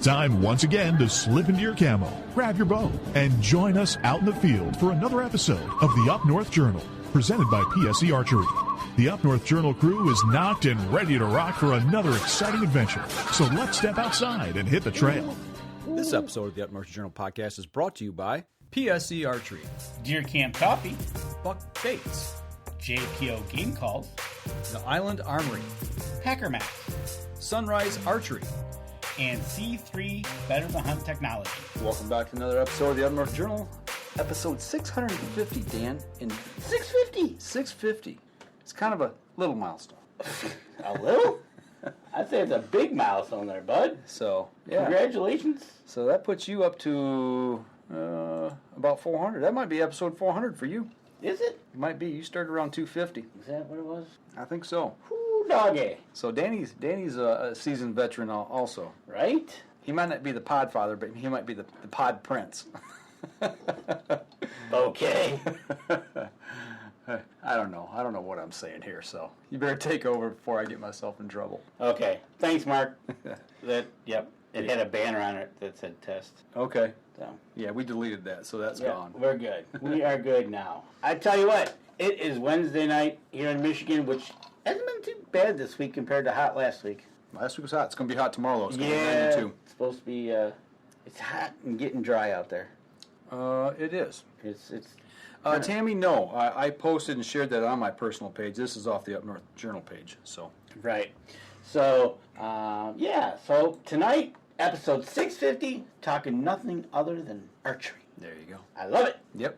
time once again to slip into your camo, grab your bow, and join us out in the field for another episode of the Up North Journal, presented by PSE Archery. The Up North Journal crew is knocked and ready to rock for another exciting adventure. So let's step outside and hit the trail. This episode of the Up North Journal podcast is brought to you by PSE Archery, Deer Camp Coffee, Buck Baits, JPO Game Calls, The Island Armory, Hacker Max, Sunrise Archery, and C3 Better the Hunt Technology. Welcome back to another episode of the Up North Journal, episode 650, Dan. 650? 650. It's kind of a little milestone. A little? I'd say it's a big milestone there, bud. So, yeah. Congratulations. So that puts you up to about 400. That might be episode 400 for you. Is it? It might be. You started around 250. Is that what it was? I think so. Whoo, doggy. So Danny's a seasoned veteran also. Right? He might not be the pod father, but he might be the pod prince. Okay. I don't know what I'm saying here, so you better take over before I get myself in trouble. Okay. Thanks, Mark. Yep. It had a banner on it that said test. Okay. So. Yeah, we deleted that, so that's gone. We're good. We are good now. I tell you what, it is Wednesday night here in Michigan, which hasn't been too bad this week compared to hot last week. Last week was hot. It's going to be hot tomorrow, though. It's going to be 92. It's supposed to be, it's hot and getting dry out there. It is. It's Tammy, no. I posted and shared that on my personal page. This is off the Up North Journal page. So right. So, so tonight, episode 650, talking nothing other than archery. There you go. I love it. Yep.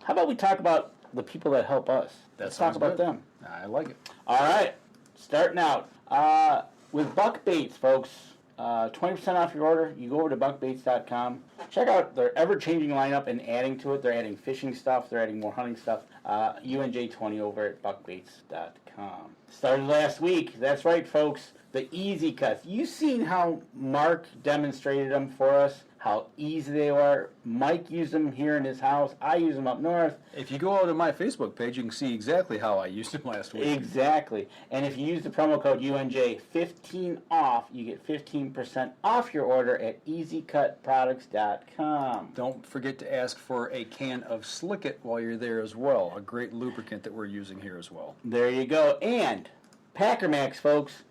How about we talk about the people that help us? Let's talk about them. I like it. All right. Starting out with Buck Baits, folks. 20% off your order. You go over to buckbaits.com. Check out their ever-changing lineup and adding to it. They're adding fishing stuff. They're adding more hunting stuff. UNJ20 over at buckbaits.com. Started last week. That's right, folks. The easy cuts. You've seen how Mark demonstrated them for us, how easy they are. Mike used them here in his house. I use them up north. If you go out to my Facebook page, you can see exactly how I used them last week. Exactly. And if you use the promo code UNJ15 off, you get 15% off your order at easycutproducts.com. Don't forget to ask for a can of Slick It while you're there as well, a great lubricant that we're using here as well. There you go. And Packer Max, folks,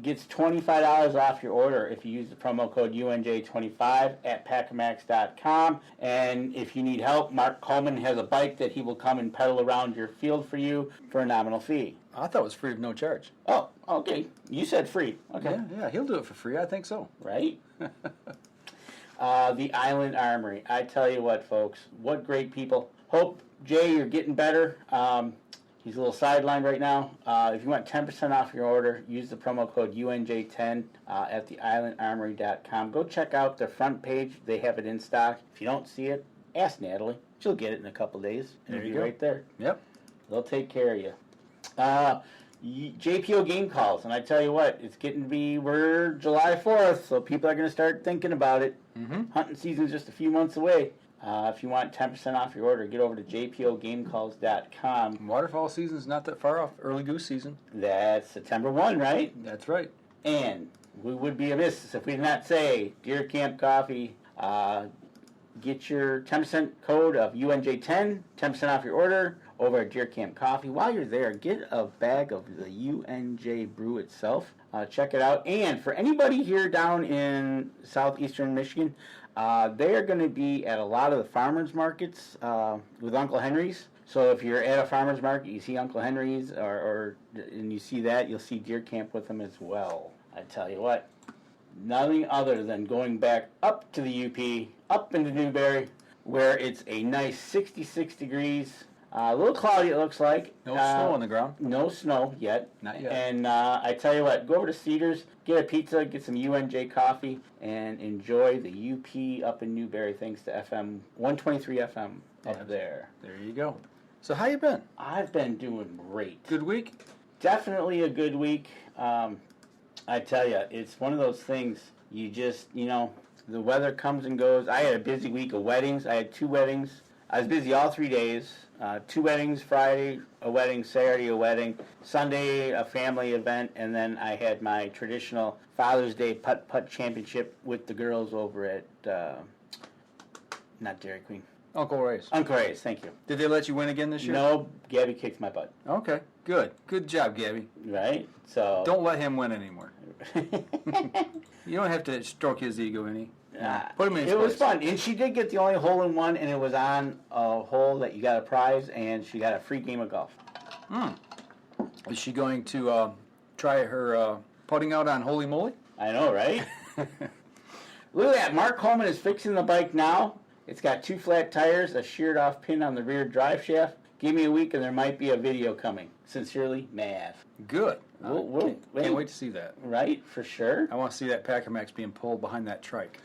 gets $25 off your order if you use the promo code UNJ25 at packermax.com. And if you need help, Mark Coleman has a bike that he will come and pedal around your field for you for a nominal fee. I thought it was free of no charge. Oh, okay. You said free. Okay. Yeah, he'll do it for free. I think so. Right? The Island Armory. I tell you what, folks, what great people. Hope, Jay, you're getting better. He's a little sidelined right now. If you want 10% off your order, use the promo code UNJ10 at theislandarmory.com. Go check out their front page. They have it in stock. If you don't see it, ask Natalie. She'll get it in a couple days. There you go. Right there. Yep. They'll take care of you. JPO game calls. And I tell you what, it's getting to be, we're July 4th, so people are going to start thinking about it. Mm-hmm. Hunting season's just a few months away. If you want 10% off your order, get over to jpogamecalls.com. Waterfowl season's not that far off. Early goose season. That's September 1, right? That's right. And we would be amiss if we did not say Deer Camp Coffee. Get your 10% code of UNJ10, 10% off your order over at Deer Camp Coffee. While you're there, get a bag of the UNJ brew itself. Check it out. And for anybody here down in southeastern Michigan, they are going to be at a lot of the farmers markets with Uncle Henry's. So if you're at a farmers market, you see Uncle Henry's, and you see that, you'll see Deer Camp with them as well. I tell you what, nothing other than going back up to the UP, up into Newberry, where it's a nice 66 degrees. A little cloudy, it looks like. No snow on the ground. No snow yet. Not yet. And I tell you what, go over to Cedars, get a pizza, get some UNJ coffee, and enjoy the UP up in Newberry, thanks to FM 123 FM up there. There you go. So how you been? I've been doing great. Good week? Definitely a good week. I tell you, it's one of those things, you just, the weather comes and goes. I had a busy week of weddings. I had 2 weddings. I was busy all 3 days. 2 weddings, Friday a wedding, Saturday a wedding, Sunday a family event, and then I had my traditional Father's Day putt-putt championship with the girls over at, not Dairy Queen. Uncle Ray's. Uncle Ray's, thank you. Did they let you win again this year? No, Gabby kicked my butt. Okay, good. Good job, Gabby. Right? So Don't let him win anymore. You don't have to stroke his ego any. Put him in his It was place. fun, and she did get the only hole-in-one, and it was on a hole that you got a prize, and she got a free game of golf. Is she going to try her putting out on Holy Moly? I know, right? Look at that. Mark Coleman is fixing the bike now. It's got 2 flat tires, a sheared-off pin on the rear drive shaft. Give me a week, and there might be a video coming. Sincerely, Mav. Good. Can't wait to see that. Right, for sure. I want to see that Pacamax being pulled behind that trike.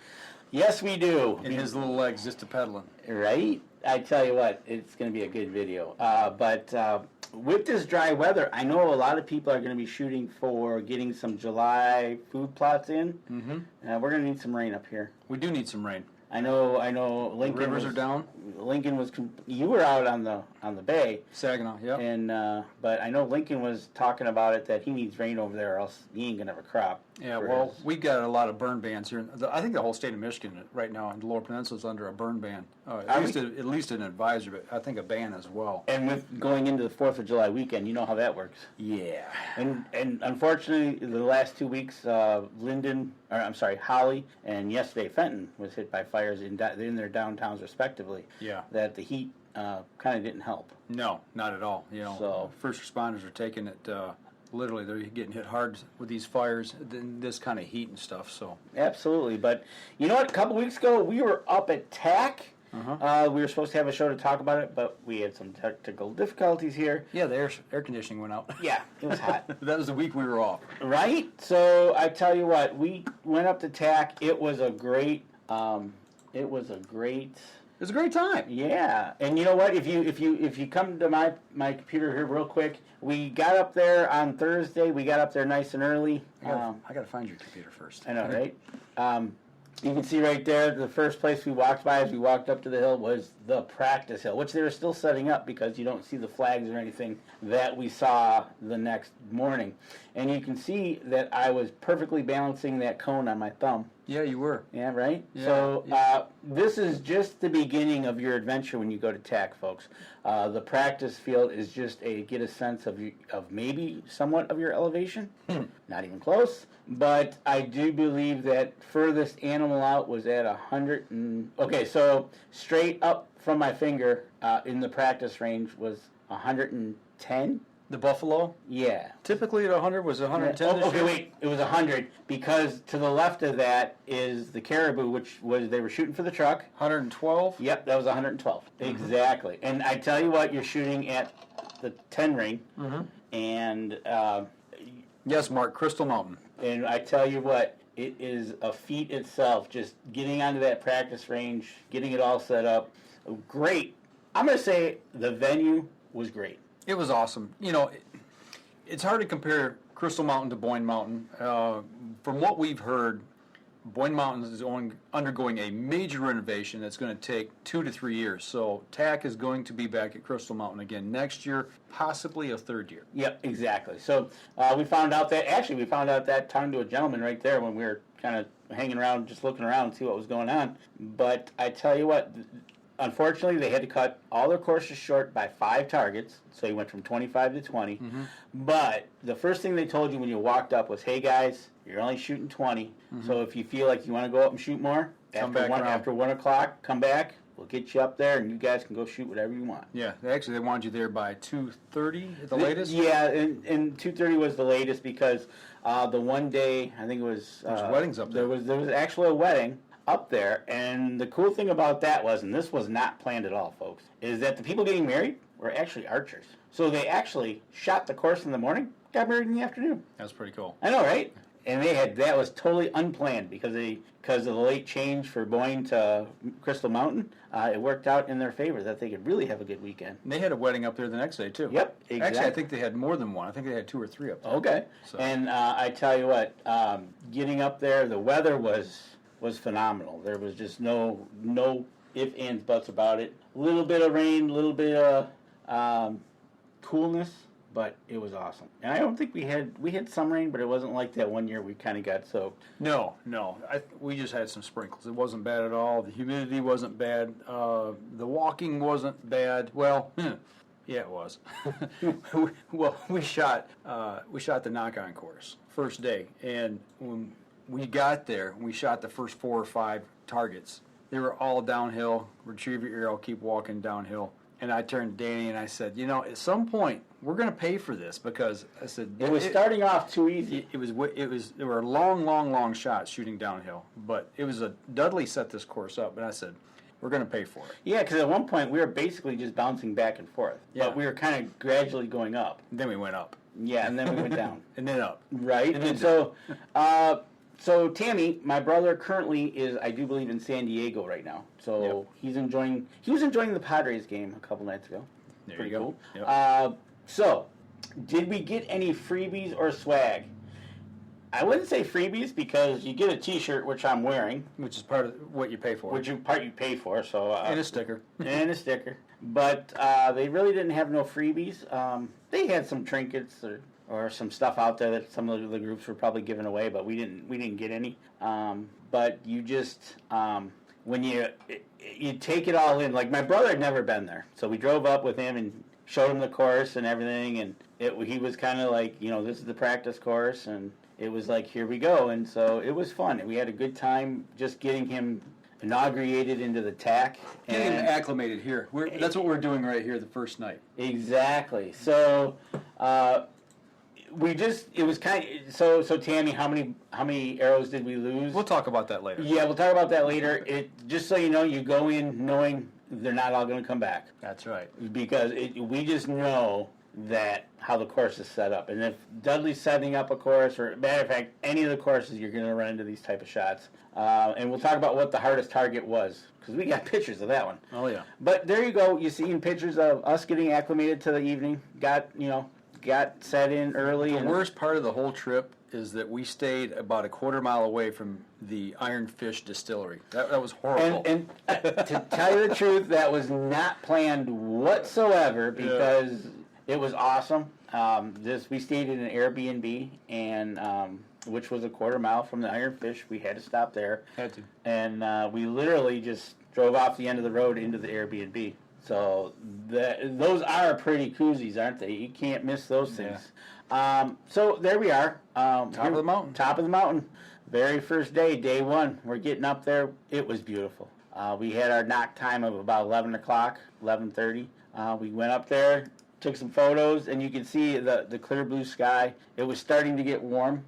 Yes, we do. And his little legs just a pedaling. Right? I tell you what, it's going to be a good video. But with this dry weather, I know a lot of people are going to be shooting for getting some July food plots in. Mm-hmm. We're going to need some rain up here. We do need some rain. I know. Lincoln The rivers are down. Lincoln was. You were out on the bay. Saginaw, yeah. And but I know Lincoln was talking about it that he needs rain over there, or else he ain't gonna have a crop. Yeah, well, we got a lot of burn bans here. I think the whole state of Michigan right now in the Lower Peninsula is under a burn ban. At least an advisory, but I think a ban as well. And with going into the 4th of July weekend, you know how that works. Yeah. And unfortunately, the last 2 weeks, Holly, and yesterday Fenton was hit by fires in their downtowns respectively. Yeah. That the heat kind of didn't help. No, not at all. You know, So first responders are taking it. Literally, they're getting hit hard with these fires, this kind of heat and stuff. So absolutely. But you know what? A couple weeks ago, we were up at TAC. We were supposed to have a show to talk about it, but we had some technical difficulties here. yeah, the air conditioning went out. Yeah, it was hot. That was the week we were off. Right? So I tell you what, we went up to TAC. It was a great. It was a great time. Yeah, and you know what? If you come to my computer here real quick, we got up there on Thursday. We got up there nice and early. I got to find your computer first. I know, right? You can see right there, the first place we walked by as we walked up to the hill was the practice hill, which they were still setting up because you don't see the flags or anything that we saw the next morning. And you can see that I was perfectly balancing that cone on my thumb. Yeah, you were. Yeah, right? Yeah, So this is just the beginning of your adventure when you go to TAC, folks. The practice field is just get a sense of maybe somewhat of your elevation. Not even close. But I do believe that furthest animal out was at 100 okay, so straight up from my finger in the practice range was 110. The buffalo? Yeah. Typically at 100 was 110 this okay, year? wait. It was 100 because to the left of that is the caribou, which was they were shooting for the truck. 112? Yep, that was 112. Exactly. And I tell you what, you're shooting at the 10 ring, and Yes, Mark, Crystal Mountain. and I tell you what, it is a feat itself. Just getting onto that practice range, getting it all set up, great. I'm gonna say the venue was great. It was awesome. You know, it's hard to compare Crystal Mountain to Boyne Mountain. From what we've heard, Boyne Mountain is undergoing a major renovation that's going to take 2 to 3 years. So TAC is going to be back at Crystal Mountain again next year, possibly a third year. Yep, exactly. So we found out that talking to a gentleman right there when we were kind of hanging around, just looking around to see what was going on. But I tell you what, unfortunately, they had to cut all their courses short by 5 targets, so you went from 25 to 20. But the first thing they told you when you walked up was, hey guys, you're only shooting 20, so if you feel like you want to go up and shoot more, after 1 o'clock, come back, we'll get you up there, and you guys can go shoot whatever you want. Yeah, they wanted you there by 2:30 at the latest? Yeah, and 2:30 was the latest because the one day, I think it was... There's weddings up there. There was actually a wedding up there, and the cool thing about that was, and this was not planned at all, folks, is that the people getting married were actually archers. So they actually shot the course in the morning, got married in the afternoon. That's pretty cool. I know, right? And that was totally unplanned because of the late change for Boyne to Crystal Mountain. It worked out in their favor that they could really have a good weekend. And they had a wedding up there the next day, too. Yep, exactly. Actually, I think they had more than one. I think they had 2 or 3 up there. Okay. So. And I tell you what, getting up there, the weather was phenomenal. There was just no ifs, ands, buts about it. A little bit of rain, a little bit of coolness, but it was awesome. And I don't think we had some rain, but it wasn't like that one year we kind of got soaked. No. We just had some sprinkles. It wasn't bad at all. The humidity wasn't bad. The walking wasn't bad. Well, yeah, it was. Well, we shot the Nock On course first day, and when we got there, we shot the first 4 or 5 targets. They were all downhill. Retrieve your arrow, keep walking downhill. And I turned to Danny and I said, at some point we're going to pay for this, because I said it was starting off too easy. There were long shots shooting downhill, but Dudley set this course up, and I said, we're going to pay for it. Yeah, because at one point we were basically just bouncing back and forth. Yeah. But we were kind of gradually going up. And then we went up. Yeah, and then we went down. And then up. Right. And so Tammy, my brother, currently is, I do believe, in San Diego right now. So he was enjoying the Padres game a couple nights ago. There Pretty you cool. go. Yep. So, did we get any freebies or swag? I wouldn't say freebies, because you get a T-shirt, which I'm wearing, Which is part of what you pay for. which you pay for. So and a sticker. and a sticker. But they really didn't have no freebies. They had some trinkets or some stuff out there that some of the groups were probably giving away, but we didn't get any. But you just when you take it all in, like my brother had never been there, so we drove up with him and showed him the course and everything, and he was kind of like, this is the practice course, and it was like, here we go. And so it was fun. We had a good time just getting him inaugurated into the TAC. Getting him acclimated here. That's what we're doing right here the first night. Exactly. So it was kind of, so Tammy, how many arrows did we lose? We'll talk about that later. Yeah, we'll talk about that later. Just so you know, you go in knowing they're not all going to come back. That's right. Because we just know that how the course is set up. And if Dudley's setting up a course, or matter of fact, any of the courses, you're going to run into these type of shots. And we'll talk about what the hardest target was, because we got pictures of that one. Oh, yeah. But there you go. You're seeing pictures of us getting acclimated to the evening. Got set in early. The worst part of the whole trip is that we stayed about a quarter mile away from the Iron Fish Distillery. That was horrible. And to tell you the truth, that was not planned whatsoever, because it was awesome. We stayed in an Airbnb, and which was a quarter mile from the Iron Fish. We had to stop there. Had to. And we literally just drove off the end of the road into the Airbnb. So those are pretty koozies, aren't they? You can't miss those things. Yeah. So there we are. Top of the mountain. Top of the mountain. Very first day, day one. We're getting up there. It was beautiful. We had our knock time of about 11 o'clock, 11:30. We went up there, took some photos, and you can see the clear blue sky. It was starting to get warm.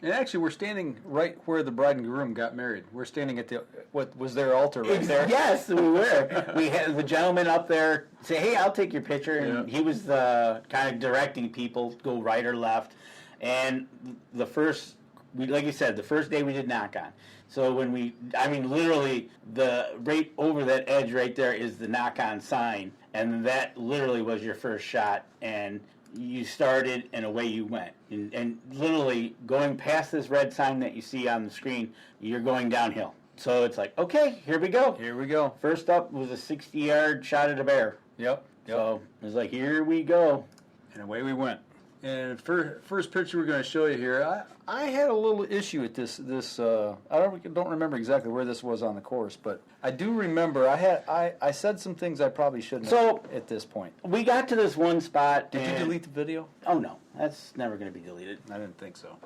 And actually, we're standing right where the bride and groom got married. We're standing at what was their altar right there. Yes, we were. We had the gentleman up there say, "Hey, I'll take your picture," and he was kind of directing people, go right or left. And like you said, the first day we did Nock On. So literally, right over that edge right there is the Nock On sign, and that literally was your first shot, and you started and away you went. And literally going past this red sign that you see on the screen, you're going downhill. So it's like, okay, here we go. Here we go. First up was a 60-yard shot at a bear. Yep. So it was like, here we go. And away we went. And first picture we're going to show you here, I had a little issue with this. I don't remember exactly where this was on the course, but I do remember I said some things I probably shouldn't have at this point. We got to this one spot. Did you delete the video? Oh, no. That's never going to be deleted. I didn't think so.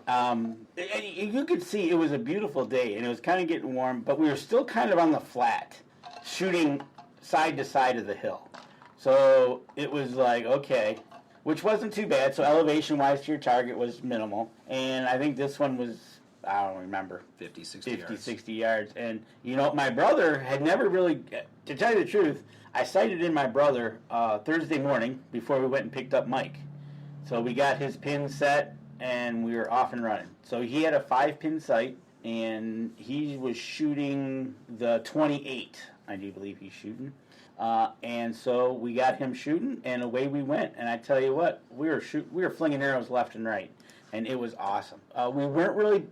You could see it was a beautiful day, and it was kind of getting warm, but we were still kind of on the flat, shooting side to side of the hill. So it was like, okay, which wasn't too bad. So elevation-wise to your target was minimal. And I think this one was, I don't remember, 50, 60 yards. And, my brother had never really, to tell you the truth, I sighted in my brother Thursday morning before we went and picked up Mike. So we got his pin set, and we were off and running. So he had a 5-pin sight, and he was shooting the 28, I do believe he's shooting. And so we got him shooting, and away we went. And I tell you what, we were flinging arrows left and right, and it was awesome. We weren't really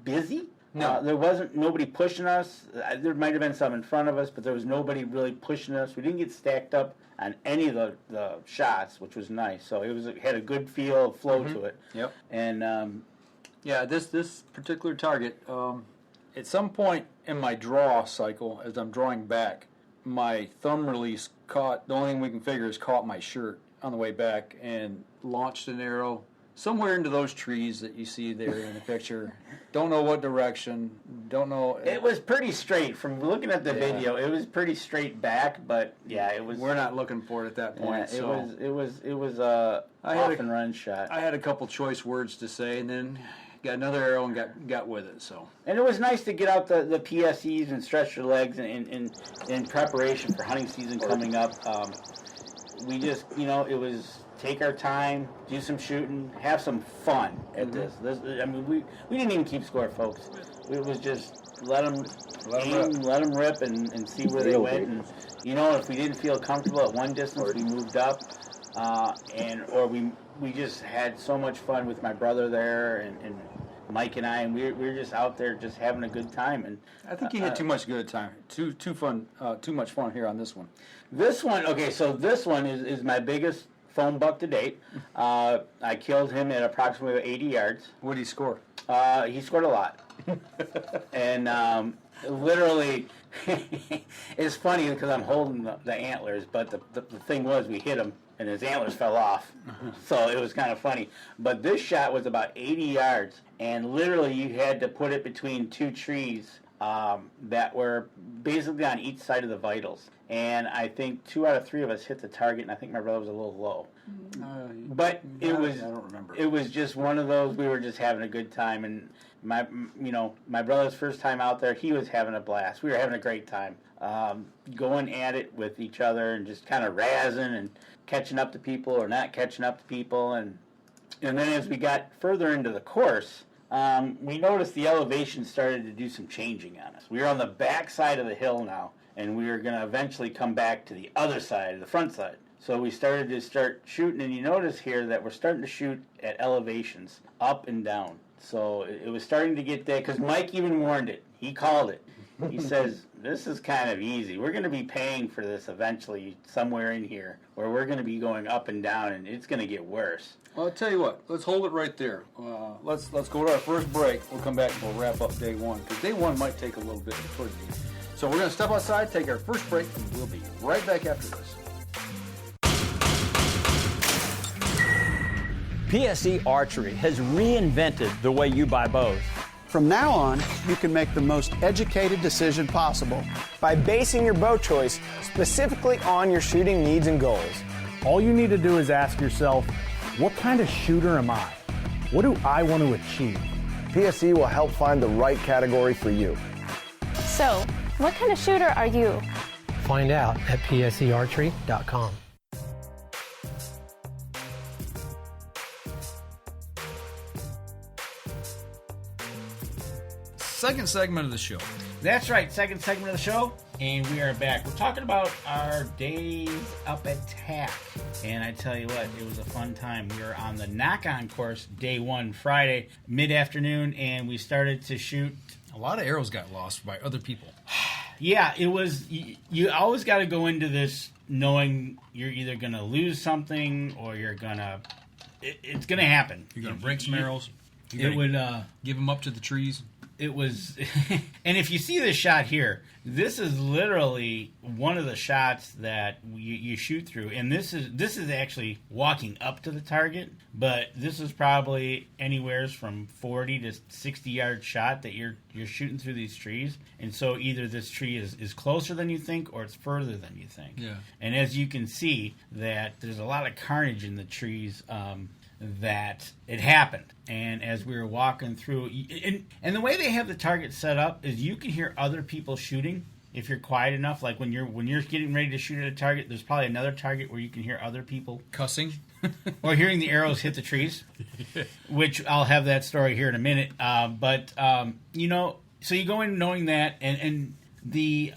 busy, No. There wasn't nobody pushing us. There might have been some in front of us, but there was nobody really pushing us. We didn't get stacked up on any of the shots, which was nice. So it had a good flow to it. Yep. And this particular target, at some point in my draw cycle, as I'm drawing back, my thumb release caught, the only thing we can figure is caught my shirt on the way back and launched an arrow somewhere into those trees that you see there in the picture. Don't know what direction, don't know. it was pretty straight. From looking at the video, it was pretty straight back, but yeah, it was. We're not looking for it at that point. Yeah, it was a off and run shot. I had a couple choice words to say, and then got another arrow and got with it. So. And it was nice to get out the PSEs and stretch your legs in preparation for hunting season coming up. We just, it was take our time, do some shooting, have some fun at this. I mean, we didn't even keep score, folks. It was just let them rip and see where they went. And, if we didn't feel comfortable at one distance, we moved up. Or we just had so much fun with my brother there and Mike and I, and we were just out there just having a good time. And I think you had too much good time, too much fun here on this one. This one, okay, so this one is my biggest foam buck to date. I killed him at approximately 80 yards. What did he score? He scored a lot. And literally, it's funny because I'm holding the antlers, but the thing was we hit him and his antlers fell off. So it was kind of funny. But this shot was about 80 yards, and literally you had to put it between two trees that were basically on each side of the vitals. And I think 2 out of 3 of us hit the target, and I think my brother was a little low. But I don't remember. It was just one of those. We were just having a good time, and my brother's first time out there, he was having a blast. We were having a great time, going at it with each other and just kind of razzing and catching up to people or not catching up to people, and then as we got further into the course. We noticed the elevation started to do some changing on us. We were on the back side of the hill now, and we were going to eventually come back to the other side, the front side. So we started to shooting, and you notice here that we're starting to shoot at elevations, up and down. So it was starting to get there, because Mike even warned it. He called it. He says, this is kind of easy. We're going to be paying for this eventually somewhere in here, where we're going to be going up and down, and it's going to get worse. Well, I'll tell you what. Let's hold it right there. Let's go to our first break. We'll come back and we'll wrap up day one, because day one might take a little bit of footage. So we're going to step outside, take our first break, and we'll be right back after this. PSE Archery has reinvented the way you buy bows. From now on, you can make the most educated decision possible by basing your bow choice specifically on your shooting needs and goals. All you need to do is ask yourself, what kind of shooter am I? What do I want to achieve? PSE will help find the right category for you. So, what kind of shooter are you? Find out at psearchery.com. Second segment of the show. That's right, second segment of the show, and we are back. We're talking about our days up at TAC, and I tell you what, it was a fun time. We were on the Nock On course, day one, Friday, mid-afternoon, and we started to shoot. A lot of arrows got lost by other people. Yeah, it was, you always got to go into this knowing you're either going to lose something or you're going to, it's going to happen. You're going to break some arrows. It would give them up to the trees. It was, and if you see this shot here, this is literally one of the shots that you shoot through, and this is actually walking up to the target, but this is probably anywhere from 40 to 60 yard shot that you're shooting through these trees, and so either this tree is closer than you think or it's further than you think. Yeah. And as you can see, that there's a lot of carnage in the trees. That it happened, and as we were walking through, and the way they have the target set up is you can hear other people shooting if you're quiet enough. Like when you're getting ready to shoot at a target, there's probably another target where you can hear other people cussing or hearing the arrows hit the trees. Which I'll have that story here in a minute. So you go in knowing that, and the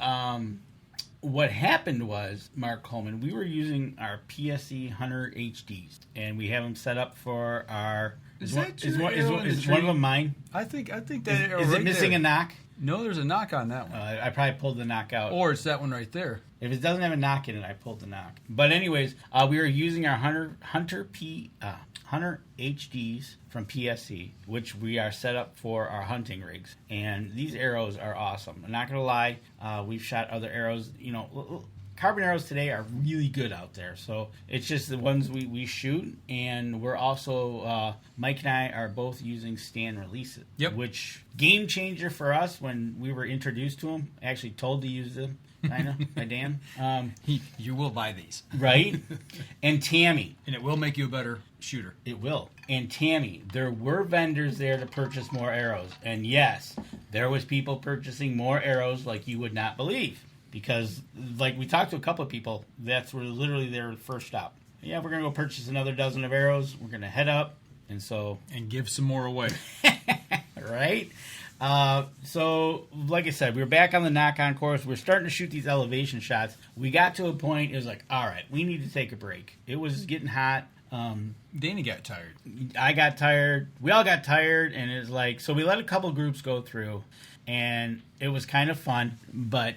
what happened was, Mark Coleman, we were using our PSE Hunter HDs, and we have them set up for our. Is one of them mine? I think that is it missing a knock? No, there's a knock on that one. I probably pulled the knock out. Or it's that one right there. If it doesn't have a knock in it, I pulled the knock. But anyways, we were using our Hunter HDs from PSC, which we are set up for our hunting rigs. And these arrows are awesome. I'm not going to lie. We've shot other arrows. Carbon arrows today are really good out there. So it's just the ones we shoot. And we're also, Mike and I are both using stand releases. Yep. Which, game changer for us when we were introduced to them. Actually told to use them. Kind of, by Dan. You will buy these. Right? And Tammy. And it will make you a better shooter. It will. And Tammy, there were vendors there to purchase more arrows. And yes, there was people purchasing more arrows like you would not believe. Because, like, we talked to a couple of people, that's where literally their first stop. Yeah, we're going to go purchase another dozen of arrows. We're going to head up. And so... And give some more away. Right? So, like I said, we were back on the Nock On course. We're starting to shoot these elevation shots. We got to a point, it was like, all right, we need to take a break. It was getting hot. Danny got tired. I got tired. We all got tired, and it was like, so we let a couple groups go through, and it was kind of fun, but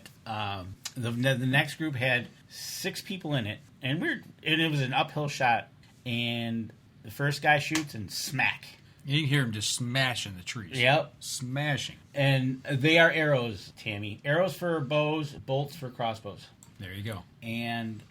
the next group had 6 people in it, and it was an uphill shot, and the first guy shoots, and smack. You can hear him just smashing the trees. Yep. Smashing. And they are arrows, Tammy. Arrows for bows, bolts for crossbows. There you go. And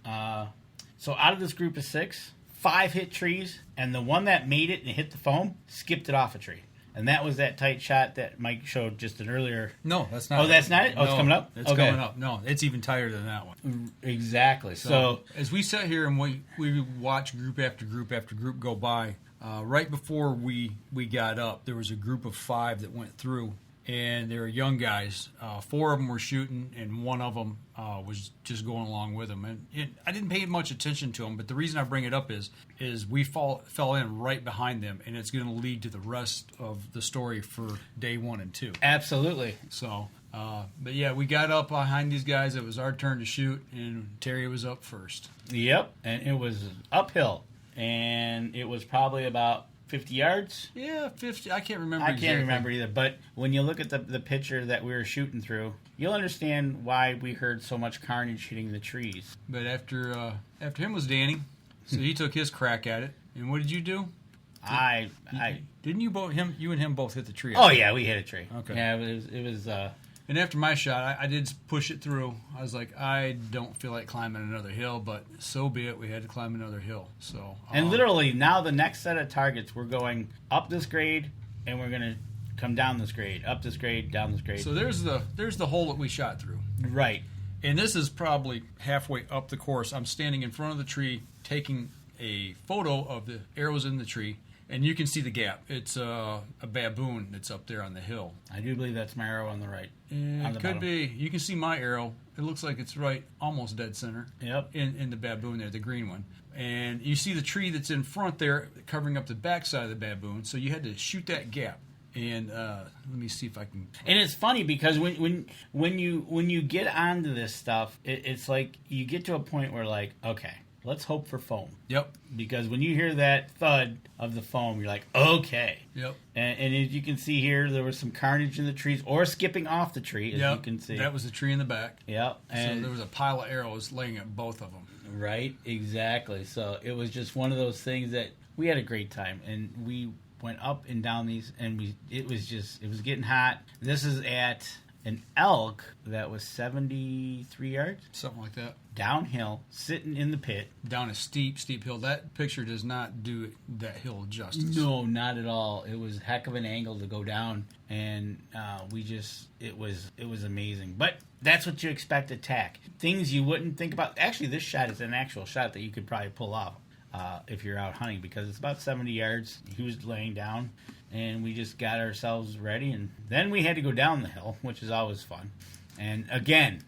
so out of this group of 6, 5 hit trees, and the one that made it and hit the foam skipped it off a tree. And that was that tight shot that Mike showed just an earlier. No, that's not. Oh, that's not it? Oh, it's coming up? It's coming up. No, it's even tighter than that one. Exactly. So as we sat here and we watched group after group after group go by, right before we got up, there was a group of 5 that went through, and they were young guys. 4 of them were shooting, and one of them was just going along with them. And I didn't pay much attention to them, but the reason I bring it up is we fell in right behind them, and it's going to lead to the rest of the story for day 1 and 2. Absolutely. So, but yeah, we got up behind these guys. It was our turn to shoot, and Terry was up first. Yep, and it was uphill, and it was probably about 50 yards? Yeah, 50. I can't remember exactly. I can't remember either, but when you look at the picture that we were shooting through, you'll understand why we heard so much carnage hitting the trees. But after him was Danny, so he took his crack at it. And what did you do? Didn't you you and him both hit the tree? Oh yeah, we hit a tree. Okay. Yeah, it was and after my shot, I did push it through. I was like, I don't feel like climbing another hill, but so be it. We had to climb another hill. So and literally now the next set of targets, we're going up this grade, and we're going to come down this grade, up this grade, down this grade. So there's the hole that we shot through. Right. And this is probably halfway up the course. I'm standing in front of the tree, taking a photo of the arrows in the tree. And you can see the gap. It's a baboon that's up there on the hill. I do believe that's my arrow on the right. It could be. You can see my arrow. It looks like it's right, almost dead center. Yep. In the baboon there, the green one. And you see the tree that's in front there, covering up the backside of the baboon. So you had to shoot that gap. And let me see if I can. And it's funny because when you get onto this stuff, it's like you get to a point where like, okay, let's hope for foam. Yep. Because when you hear that thud of the foam, you're like, okay. Yep. And as you can see here, there was some carnage in the trees or skipping off the tree, as you can see. That was the tree in the back. Yep. And so there was a pile of arrows laying at both of them. Right, exactly. So it was just one of those things that we had a great time. And we went up and down these, and it was getting hot. This is at an elk that was 73 yards. Something like that. Downhill, sitting in the pit. Down a steep hill. That picture does not do that hill justice. No, not at all. It was a heck of an angle to go down, and it was amazing. But that's what you expect at TAC. Things you wouldn't think about. Actually, this shot is an actual shot that you could probably pull off if you're out hunting, because it's about 70 yards. He was laying down, and we just got ourselves ready, and then we had to go down the hill, which is always fun. And again,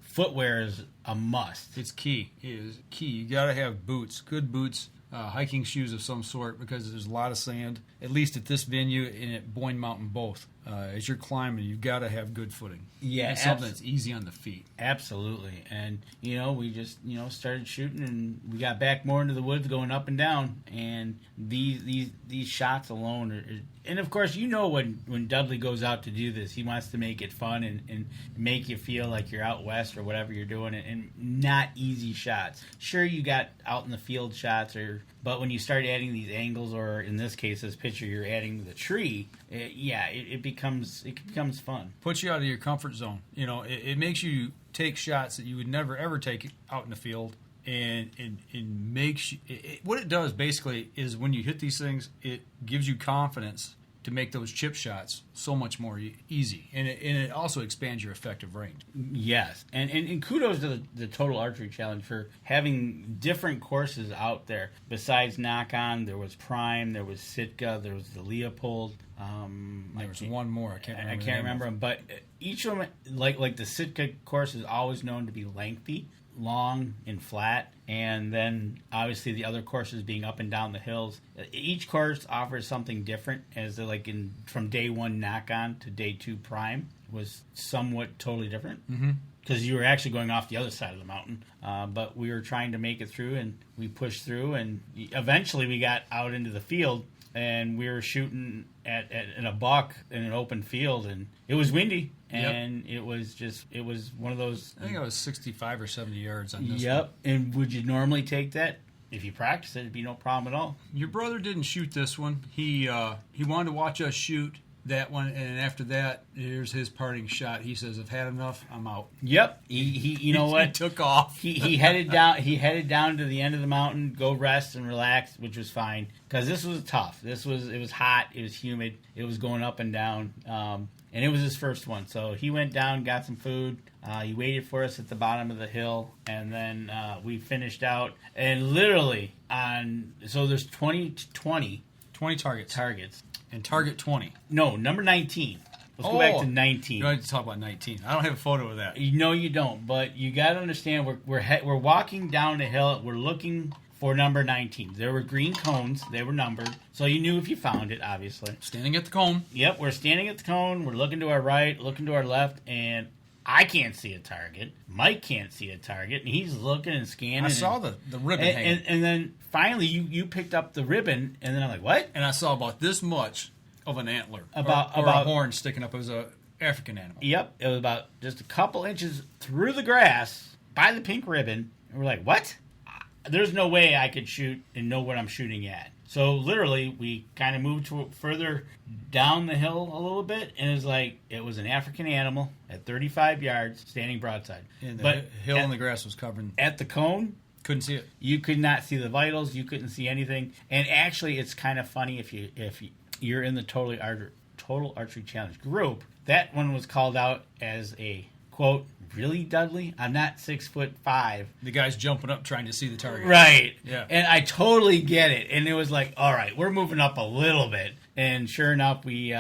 footwear is a must. It's key. It is key. You got to have boots, good boots, hiking shoes of some sort, because there's a lot of sand, at least at this venue and at Boyne Mountain both. as you're climbing, you've got to have good footing. Yeah, something that's easy on the feet. Absolutely. And, we just, started shooting, and we got back more into the woods going up and down. And these shots alone are, and of course, when Dudley goes out to do this, he wants to make it fun and make you feel like you're out west or whatever you're doing, and not easy shots. Sure, you got out in the field shots, but when you start adding these angles, or in this case, this picture, you're adding the tree, it becomes fun. Puts you out of your comfort zone. It makes you take shots that you would never ever take out in the field. And makes you, what it does basically is when you hit these things, it gives you confidence to make those chip shots so much more easy, and it also expands your effective range. Yes, and kudos to the Total Archery Challenge for having different courses out there. Besides Nock On, there was Prime, there was Sitka, there was the Leopold. There was one more. I can't remember them, but each of them, like the Sitka course, is always known to be lengthy, long and flat, and then obviously the other courses being up and down the hills. Each course offers something different, as from day 1 Nock On to day 2 Prime was somewhat totally different, because you were actually going off the other side of the mountain, but we were trying to make it through, and we pushed through, and eventually we got out into the field, and we were shooting at a buck in an open field, and it was windy, and it was one of those. I think it was 65 or 70 yards on this. Yep. And would you normally take that? If you practice it, it'd be no problem at all. Your brother didn't shoot this one. He wanted to watch us shoot that one, and after that, here's his parting shot. He says, "I've had enough. I'm out." Yep. He you know what? He took off. He headed down. He headed down to the end of the mountain, go rest and relax, which was fine, because this was tough. It was hot. It was humid. It was going up and down, and it was his first one. So he went down, got some food. He waited for us at the bottom of the hill, and then we finished out. And literally there's 20 targets. And target 20. No, number 19. Let's go back to 19. You don't have to talk about 19. I don't have a photo of that. No, you don't. But you got to understand, we're walking down the hill. We're looking for number 19. There were green cones. They were numbered. So you knew if you found it, obviously. Standing at the cone. Yep, we're standing at the cone. We're looking to our right, looking to our left, and I can't see a target. Mike can't see a target, and he's looking and scanning. I saw the ribbon hanging. And then finally you picked up the ribbon, and then I'm like, what? And I saw about this much of an antler. About a horn sticking up. It was an African animal. Yep, it was about just a couple inches through the grass by the pink ribbon. And we're like, what? There's no way I could shoot and know what I'm shooting at. So literally, we kind of moved further down the hill a little bit, and it was an African animal at 35 yards, standing broadside. And the hill and the grass was covered. At the cone, couldn't see it. You could not see the vitals. You couldn't see anything. And actually, it's kind of funny if you're in the Total Archery Challenge group. That one was called out as a quote. Really, Dudley? I'm not 6'5". The guy's jumping up trying to see the target. Right. Yeah. And I totally get it. And it was like, all right, we're moving up a little bit. And sure enough, we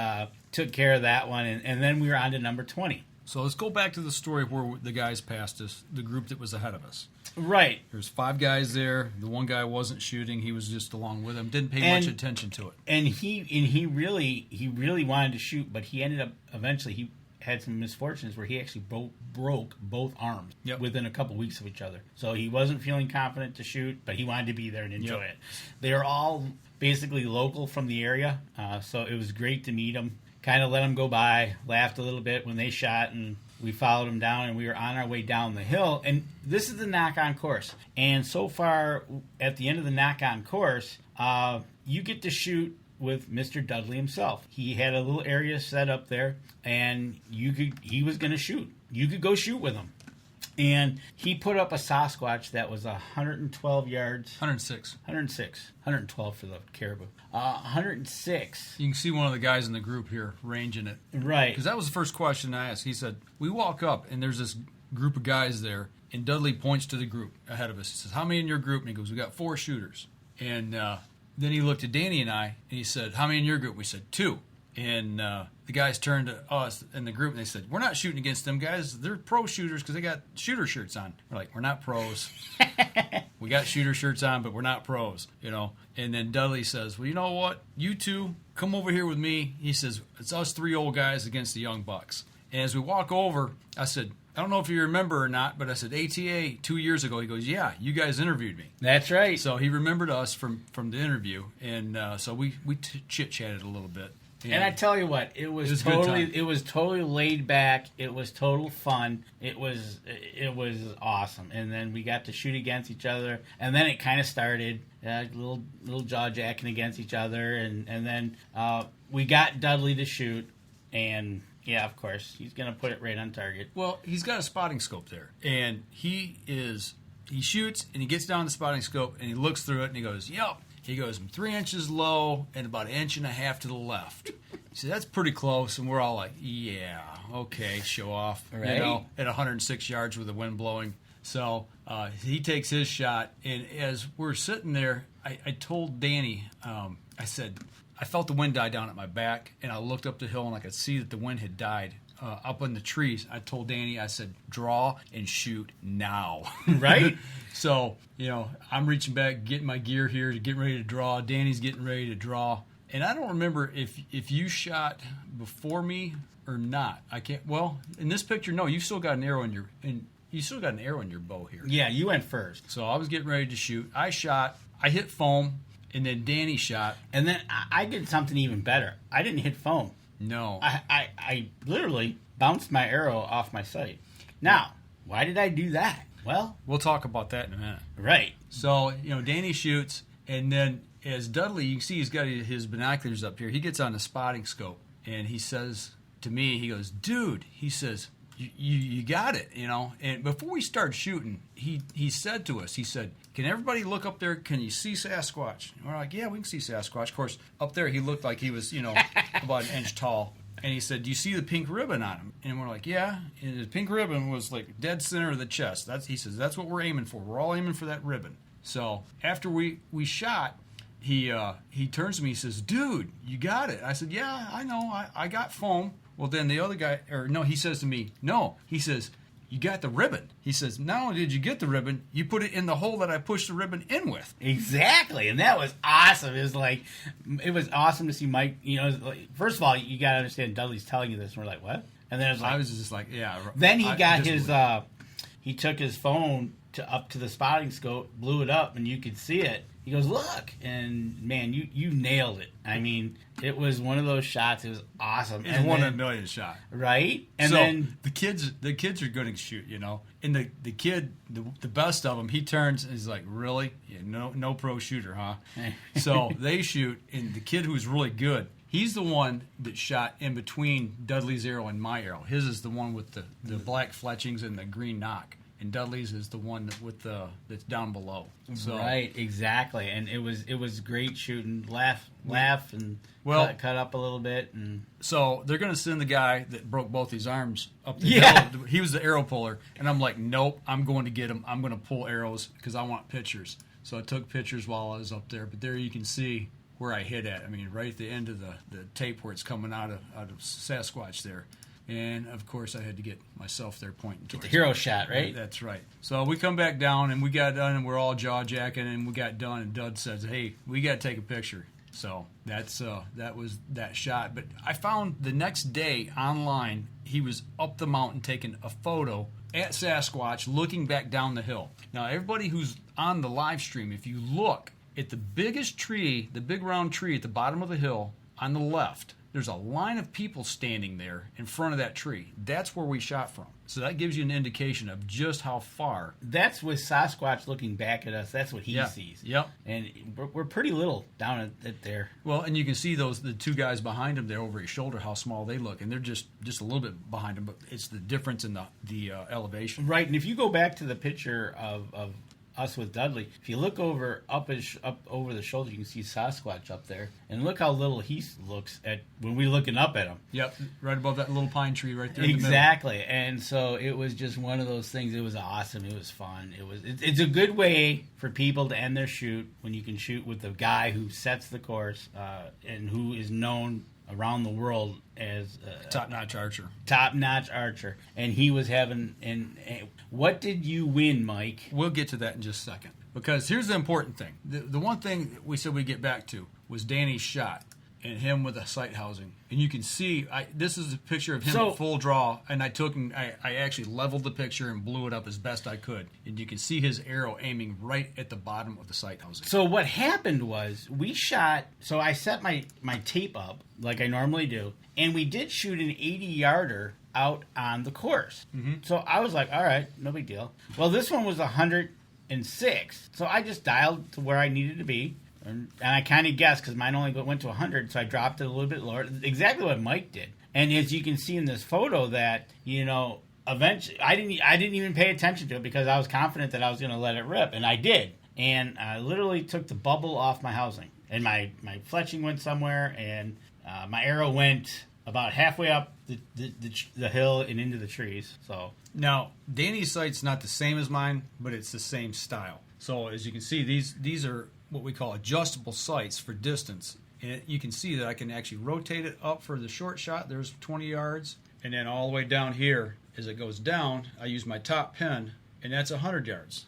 took care of that one. And then we were on to number 20. So let's go back to the story where the guys passed us, the group that was ahead of us. Right. There's 5 guys there. The one guy wasn't shooting. He was just along with them. Didn't pay much attention to it. And he really wanted to shoot, but he ended up eventually he had some misfortunes where he actually broke both arms within a couple weeks of each other. So he wasn't feeling confident to shoot, but he wanted to be there and enjoy it. They are all basically local from the area, so it was great to meet them. Kind of let them go by, laughed a little bit when they shot, and we followed them down, and we were on our way down the hill. And this is the Nock On course. And so far, at the end of the Nock On course, you get to shoot with Mr. Dudley himself. He had a little area set up there, and he was going to shoot. You could go shoot with him. And he put up a sasquatch that was 112 yards. 106. 112 for the caribou. 106. You can see one of the guys in the group here ranging it. Right. Because that was the first question I asked. He said, we walk up, and there's this group of guys there, and Dudley points to the group ahead of us. He says, how many in your group? And he goes, we got 4 shooters. And then he looked at Danny and I, and he said, how many in your group? We said 2. And the guys turned to us in the group and they said, "We're not shooting against them guys. They're pro shooters because they got shooter shirts on." We're like, "We're not pros. We got shooter shirts on, but we're not pros, you know." And then Dudley says, "Well, you know what? You two come over here with me." He says, "It's us three old guys against the young bucks." And as we walk over, I said, "I don't know if you remember or not, but I said, ATA 2 years ago." He goes, "Yeah, you guys interviewed me." That's right. So he remembered us from the interview, and so we chit-chatted a little bit. And I tell you what, it was totally laid back. It was total fun. It was awesome. And then we got to shoot against each other, and then it kind of started little jaw jacking against each other, and then we got Dudley to shoot, and yeah, of course he's gonna put it right on target. Well, he's got a spotting scope there, and he shoots and he gets down the spotting scope and he looks through it and he goes, "Yep." He goes, "I'm 3 inches low and about 1.5 inches to the left." He said, "That's pretty close." And we're all like, "Yeah, okay, show off." Right. You know, at 106 yards with the wind blowing. So he takes his shot. And as we're sitting there, I told Danny, I said, I felt the wind die down at my back. And I looked up the hill and I could see that the wind had died up in the trees. I told Danny, I said, "Draw and shoot now." Right? So, you know, I'm reaching back, getting my gear here to get ready to draw. Danny's getting ready to draw. And I don't remember if you shot before me or not. I can't. Well, in this picture, no, you still got an arrow in your bow here. Yeah, you went first. So I was getting ready to shoot. I shot. I hit foam, and then Danny shot. And then I did something even better. I didn't hit foam. No. I literally bounced my arrow off my sight. Now, why did I do that? Well, we'll talk about that in a minute. Right. So, you know, Danny shoots, and then as Dudley, you can see he's got his binoculars up here. He gets on the spotting scope, and he says to me, he goes, "Dude," he says, you got it, you know. And before we started shooting, he said to us, he said, "Can everybody look up there? Can you see Sasquatch?" And we're like, "Yeah, we can see Sasquatch." Of course, up there he looked like he was, you know, about 1 inch tall. And he said, "Do you see the pink ribbon on him?" And we're like, "Yeah." And the pink ribbon was like dead center of the chest. He says, "That's what we're aiming for. We're all aiming for that ribbon." So after we shot, he turns to me, he says, "Dude, you got it." I said, "Yeah, I know. I got foam." Well, then the other guy, or no, he says to me, "No." He says, "You got the ribbon." He says, "Not only did you get the ribbon, you put it in the hole that I pushed the ribbon in with." Exactly, and that was awesome. It was awesome to see Mike. You know, like, first of all, you got to understand Dudley's telling you this, and we're like, "What?" And then it was like, I was just like, "Yeah." Then he got his. He took his phone up to the spotting scope, blew it up, and you could see it. He goes, "Look," and man, you nailed it. I mean, it was one of those shots. It was awesome. It's one in a million shot, right? And so then the kids are going to shoot, you know. And the kid, the best of them, he turns and he's like, "Really? Yeah, no pro shooter, huh?" So they shoot, and the kid who's really good, he's the one that shot in between Dudley's arrow and my arrow. His is the one with the black fletchings and the green knock. And Dudley's is the one that's down below. So, right, exactly. And it was great shooting. Laugh, and cut up a little bit. And so they're going to send the guy that broke both his arms up the hill. He was the arrow puller. And I'm like, "Nope, I'm going to get him. I'm going to pull arrows because I want pictures." So I took pictures while I was up there. But there you can see where I hit at. I mean, right at the end of the tape where it's coming out of Sasquatch there. And, of course, I had to get myself there pointing towards the hero shot, right? That's right. So we come back down, and we got done, and we're all jaw-jacking, and we got done, and Dud says, "Hey, we got to take a picture." So that was that shot. But I found the next day online, he was up the mountain taking a photo at Sasquatch looking back down the hill. Now, everybody who's on the live stream, if you look at the biggest tree, the big round tree at the bottom of the hill on the left, there's a line of people standing there in front of that tree. That's where we shot from. So that gives you an indication of just how far. That's with Sasquatch looking back at us. That's what he sees. Yep. And we're pretty little down at there. Well, and you can see the two guys behind him there over his shoulder, how small they look. And they're just a little bit behind him, but it's the difference in the elevation. Right, and if you go back to the picture of us with Dudley, if you look up over the shoulder, you can see Sasquatch up there, and look how little he looks at when we're looking up at him. Yep, right above that little pine tree right there. Exactly, and so it was just one of those things. It was awesome. It was fun. It's a good way for people to end their shoot when you can shoot with the guy who sets the course and who is known around the world as top-notch archer. Top-notch archer. And he was having... And what did you win, Mike? We'll get to that in just a second. Because here's the important thing. The one thing that we said we'd get back to was Danny's shot and him with the sight housing. And you can see, this is a picture of him at full draw, and I actually leveled the picture and blew it up as best I could. And you can see his arrow aiming right at the bottom of the sight housing. So what happened was we shot, so I set my tape up like I normally do, and we did shoot an 80-yarder out on the course. Mm-hmm. So I was like, all right, no big deal. Well, this one was 106, so I just dialed to where I needed to be. And I kind of guessed because mine only went to 100, so I dropped it a little bit lower. Exactly what Mike did. And as you can see in this photo, that eventually I didn't even pay attention to it because I was confident that I was going to let it rip, and I did. And I literally took the bubble off my housing, and my fletching went somewhere, and my arrow went about halfway up the hill and into the trees. So now Danny's sight's not the same as mine, but it's the same style. So as you can see, these are what we call adjustable sights for distance. And you can see that I can actually rotate it up for the short shot. There's 20 yards. And then all the way down here, as it goes down, I use my top pin, and that's 100 yards.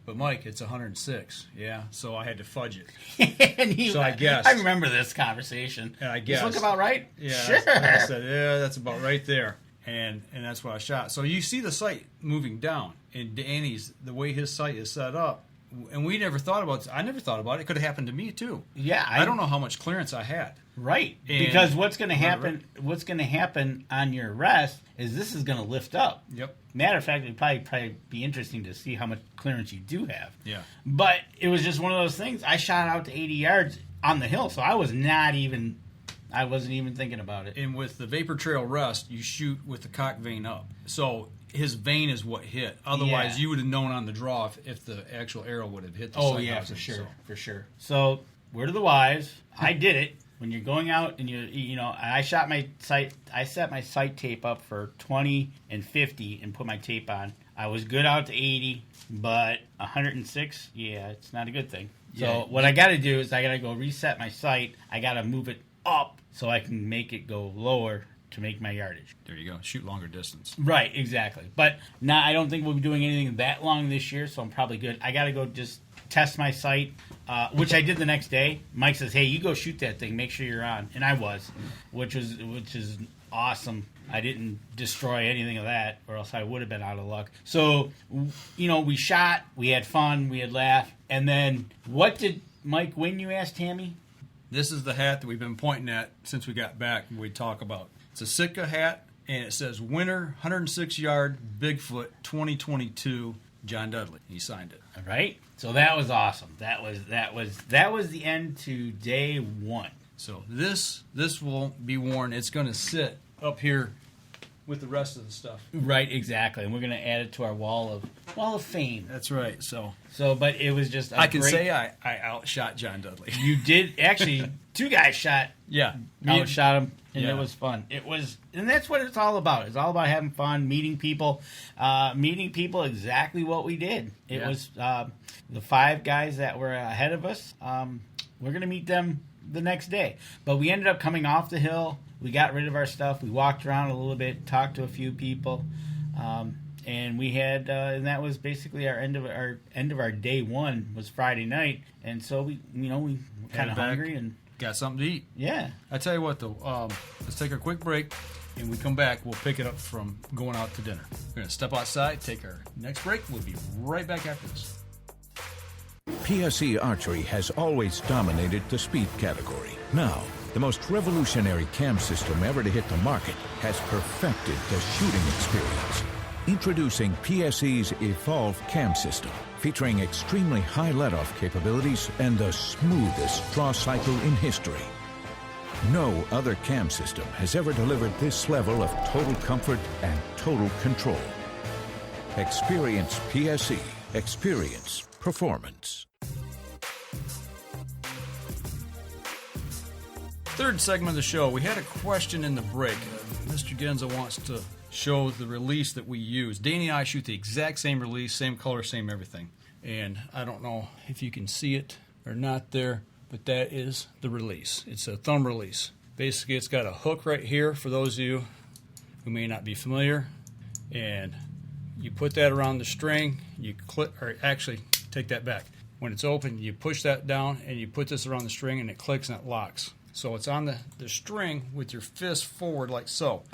But Mike, it's 106. Yeah, so I had to fudge it. I guessed. I remember this conversation. And I guessed. Does this look about right? Yeah. Sure. I said, yeah, that's about right there. And that's what I shot. So you see the sight moving down. And Danny's, the way his sight is set up, and we never thought about it. I never thought about it. It could have happened to me too. Yeah, I don't know how much clearance I had. Right, because what's going to happen? What's going to happen on your rest is this is going to lift up. Yep. Matter of fact, it'd probably be interesting to see how much clearance you do have. Yeah. But it was just one of those things. I shot out to 80 yards on the hill, so I wasn't even thinking about it. And with the vapor trail rest, you shoot with the cock vein up. So his vein is what hit. Otherwise, you would have known on the draw if the actual arrow would have hit the sight housing. For sure. So, word of the wise, I did it. When you're going out and I shot my sight, I set my sight tape up for 20 and 50 and put my tape on. I was good out to 80, but 106, it's not a good thing. So what I got to do is I got to go reset my sight. I got to move it up so I can make it go lower to make my yardage. There you go. Shoot longer distance. Right, exactly. But now I don't think we'll be doing anything that long this year, so I'm probably good. I got to go just test my sight, which I did the next day. Mike says, hey, you go shoot that thing. Make sure you're on. And I was, which is awesome. I didn't destroy anything of that, or else I would have been out of luck. So, we shot. We had fun. We had laughed. And then what did Mike win, you asked Tammy? This is the hat that we've been pointing at since we got back and we talk about. It's a Sitka hat, and it says winner, 106-yard, Bigfoot, 2022, John Dudley. He signed it. All right. So that was awesome. That was the end to day one. So this will be worn. It's going to sit up here with the rest of the stuff. Right, exactly. And we're going to add it to our wall of fame. That's right. So but it was just I can say I outshot John Dudley. You did actually. Two guys shot. Yeah, outshot him, and it was fun. And that's what it's all about. It's all about having fun, meeting people, exactly what we did. It was the 5 guys that were ahead of us. We're going to meet them the next day, but we ended up coming off the hill. We got rid of our stuff. We walked around a little bit, talked to a few people, and we had, and that was basically our end of our day one was Friday night. And so we were kind of hungry and got something to eat. Yeah. I tell you what, though, let's take a quick break, and we come back. We'll pick it up from going out to dinner. We're going to step outside, take our next break. We'll be right back after this. PSE Archery has always dominated the speed category. Now, the most revolutionary cam system ever to hit the market has perfected the shooting experience. Introducing PSE's Evolve Cam System, featuring extremely high let-off capabilities and the smoothest draw cycle in history. No other cam system has ever delivered this level of total comfort and total control. Experience PSE. Experience performance. Third segment of the show, we had a question in the break. Mr. Genza wants to show the release that we use. Danny and I shoot the exact same release, same color, same everything. And I don't know if you can see it or not there, but that is the release. It's a thumb release. Basically, it's got a hook right here for those of you who may not be familiar. And you put that around the string, you click, or actually, take that back. When it's open, you push that down and you put this around the string and it clicks and it locks. So it's on the string with your fist forward like so.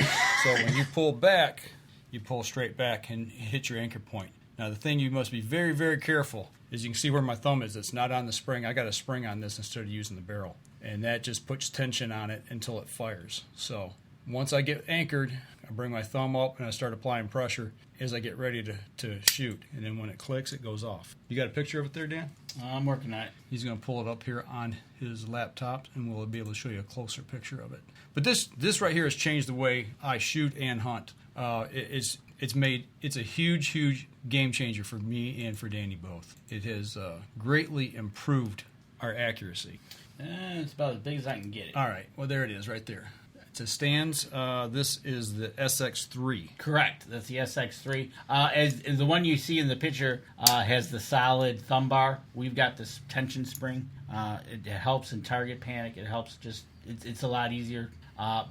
So when you pull back, you pull straight back and hit your anchor point. Now the thing you must be very, very careful is you can see where my thumb is. It's not on the spring. I got a spring on this instead of using the barrel. And that just puts tension on it until it fires. So once I get anchored, I bring my thumb up and I start applying pressure as I get ready to shoot. And then when it clicks, it goes off. You got a picture of it there, Dan? I'm working on it. He's going to pull it up here on his laptop, and we'll be able to show you a closer picture of it. But this right here has changed the way I shoot and hunt. It's a huge game changer for me and for Danny both. It has greatly improved our accuracy. It's about as big as I can get it. All right. Well, there it is right there. To stands, this is the SX3. Correct. That's the SX3. As the one you see in the picture has the solid thumb bar. We've got this tension spring. It helps in target panic. It helps just, it's a lot easier.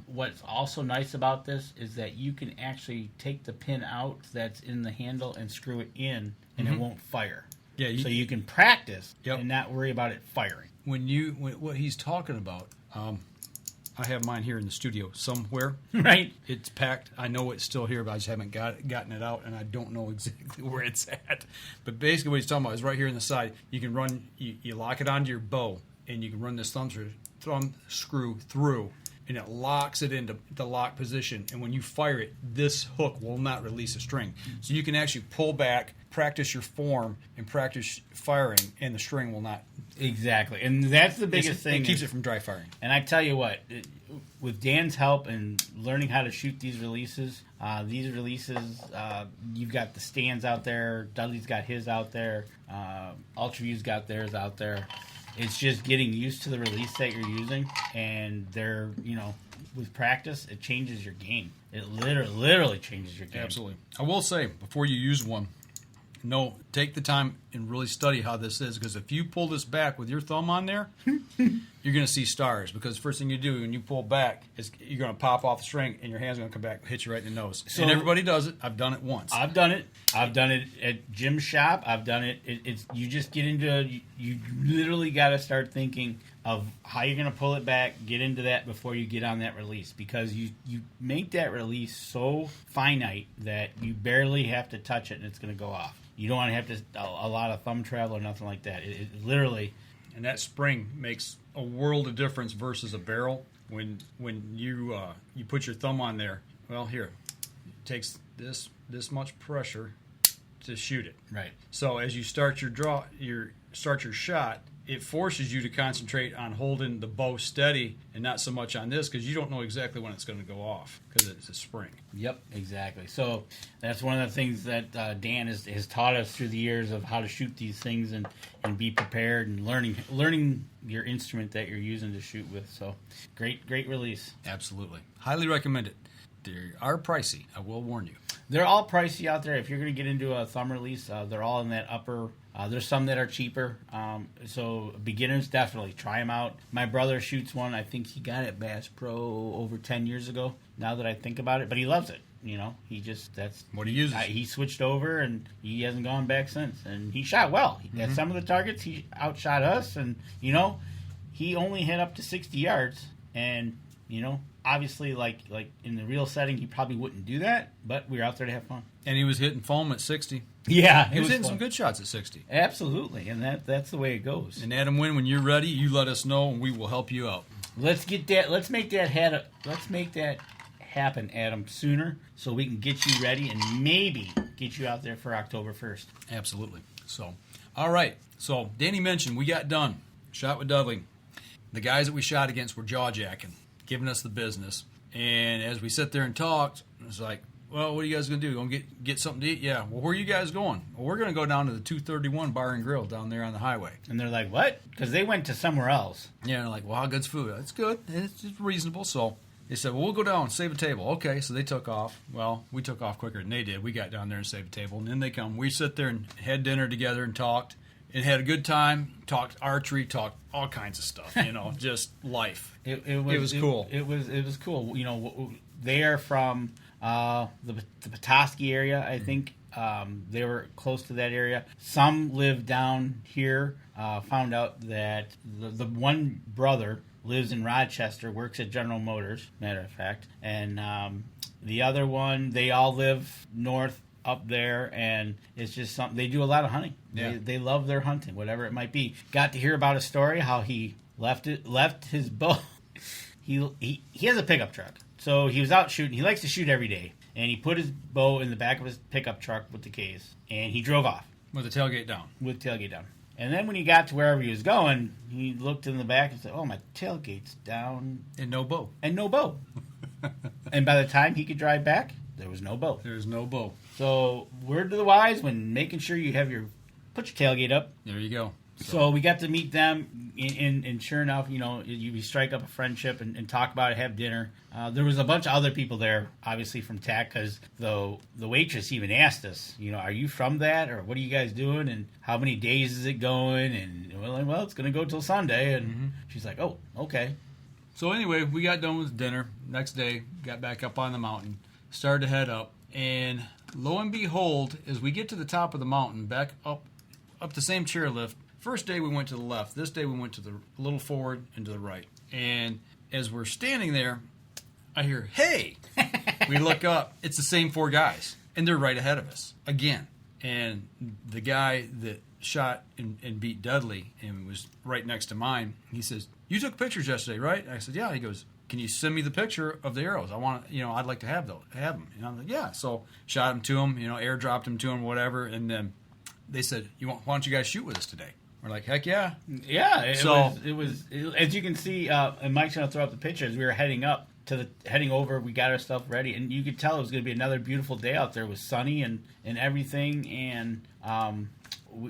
What's also nice about this is that you can actually take the pin out that's in the handle and screw it in, and it won't fire. Yeah. So you can practice and not worry about it firing. What he's talking about, I have mine here in the studio somewhere. Right. It's packed. I know it's still here, but I just haven't gotten it out, and I don't know exactly where it's at. But basically what he's talking about is right here on the side. You can run, you lock it onto your bow, and you can run this thumb screw through, and it locks it into the lock position. And when you fire it, this hook will not release a string. So you can actually pull back, practice your form, and practice firing, and the string will not. Exactly. And that's the biggest thing. It keeps it from dry firing. And I tell you what, with Dan's help and learning how to shoot these releases, you've got the stands out there, Dudley's got his out there, Ultraview's got theirs out there. It's just getting used to the release that you're using, and they're, with practice, it changes your game. It literally changes your game. Absolutely. I will say, before you use one, take the time and really study how this is, because if you pull this back with your thumb on there, you're going to see stars, because the first thing you do when you pull back is you're going to pop off the string and your hand's going to come back and hit you right in the nose. And everybody does it. I've done it once. I've done it at Jim's shop. I've done it. It's you just get into you literally got to start thinking of how you're going to pull it back, get into that before you get on that release, because you make that release so finite that you barely have to touch it and it's going to go off. You don't want to have a lot of thumb travel or nothing like that. It literally... And that spring makes a world of difference versus a barrel. When you put your thumb on there, well, here, it takes this much pressure to shoot it. Right. So as you start your shot, it forces you to concentrate on holding the bow steady and not so much on this, because you don't know exactly when it's going to go off because it's a spring. Yep, exactly. So that's one of the things that Dan has taught us through the years of how to shoot these things and be prepared and learning your instrument that you're using to shoot with. So great release. Absolutely. Highly recommend it. They are pricey, I will warn you. They're all pricey out there. If you're going to get into a thumb release, they're all in that upper. There's some that are cheaper. So beginners, definitely try them out. My brother shoots one. I think he got it Bass Pro over 10 years ago, now that I think about it. But he loves it. That's what he uses. He switched over, and he hasn't gone back since. And he shot well. At some of the targets, he outshot us. And, he only hit up to 60 yards. And, obviously, like in the real setting, he probably wouldn't do that, but we were out there to have fun. And he was hitting foam at 60. Yeah, he was hitting some good shots at 60. Absolutely, and that's the way it goes. And Adam Wynn, when you're ready, you let us know, and we will help you out. Let's make that happen, Adam, sooner, so we can get you ready and maybe get you out there for October 1st. Absolutely. So, all right. So Danny mentioned we got done. Shot with Dudley. The guys that we shot against were jaw-jacking, giving us the business. And as we sit there and talked, it's like, well, what are you guys going to do? Going to get something to eat? Yeah. Well, where are you guys going? Well, we're going to go down to the 231 Bar and Grill down there on the highway. And they're like, what? Because they went to somewhere else. Yeah, and they're like, well, how good's food? It's good. It's reasonable. So they said, well, we'll go down and save a table. Okay, so they took off. Well, we took off quicker than they did. We got down there and saved a table. And then they come. We sit there and had dinner together and talked. and had a good time. Talked archery, talked all kinds of stuff. Just life. It was cool. It was cool. They are from the Petoskey area, I think. They were close to that area. Some live down here. Found out that the one brother lives in Rochester, works at General Motors, matter of fact. And the other one, they all live north up there, and it's just something. They do a lot of hunting. Yeah. They love their hunting, whatever it might be. Got to hear about a story, how he left his bow. He has a pickup truck. So he was out shooting. He likes to shoot every day. And he put his bow in the back of his pickup truck with the case, and he drove off. With the tailgate down. And then when he got to wherever he was going, he looked in the back and said, "Oh, my tailgate's down." And no bow. And by the time he could drive back, there was no bow. There's no bow. So word to the wise, when making sure you have put your tailgate up. There you go. So we got to meet them, and sure enough, you strike up a friendship and talk about it, have dinner. There was a bunch of other people there, obviously from TAC, because the waitress even asked us, are you from that, or what are you guys doing, and how many days is it going? And we're like, well, it's going to go till Sunday. And she's like, oh, okay. So anyway, we got done with dinner. Next day, got back up on the mountain, started to head up, and lo and behold, as we get to the top of the mountain, back up the same chairlift. First day we went to the left. This day we went to the little forward and to the right. And as we're standing there, I hear, "Hey!" We look up. It's the same 4 guys, and they're right ahead of us again. And the guy that shot and beat Dudley and was right next to mine, he says, "You took pictures yesterday, right?" I said, "Yeah." He goes, "Can you send me the picture of the arrows? I want, I'd like to have them." And I'm like, "Yeah." So shot them to him, airdropped them to him, whatever. And then they said, "Why don't you guys shoot with us today?" We're like, "Heck yeah." Yeah. It was as you can see, and Mike's going to throw up the pictures. We were heading over. We got our stuff ready, and you could tell it was going to be another beautiful day out there. It was sunny and everything, and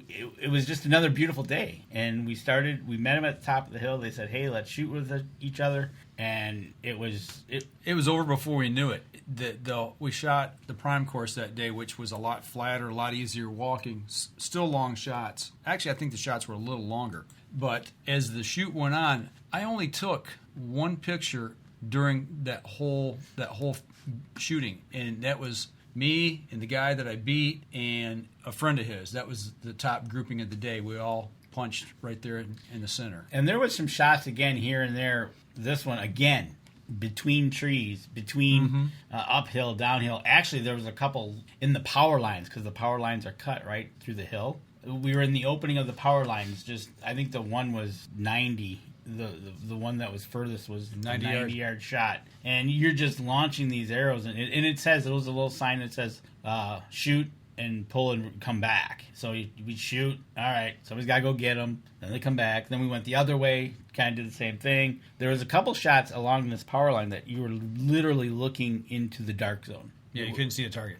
it was just another beautiful day. And we met them at the top of the hill. They said, "Hey, let's shoot with each other." And it was over before we knew it. We shot the prime course that day, which was a lot flatter, a lot easier walking, still long shots. Actually, I think the shots were a little longer. But as the shoot went on, I only took one picture during that whole shooting, and that was me and the guy that I beat and a friend of his. That was the top grouping of the day. We all punched right there in the center. And there was some shots again here and there. This one again, between trees, uphill, downhill. Actually, there was a couple in the power lines, because the power lines are cut right through the hill. We were in the opening of the power lines. I think the one was 90. The one that was furthest was 90-yard shot. And you're just launching these arrows, and it says, there was a little sign that says, shoot and pull and come back. So we shoot, all right, somebody's got to go get them. Then they come back. Then we went the other way, kind of did the same thing. There was a couple shots along this power line that you were literally looking into the dark zone. Yeah, you couldn't see the target.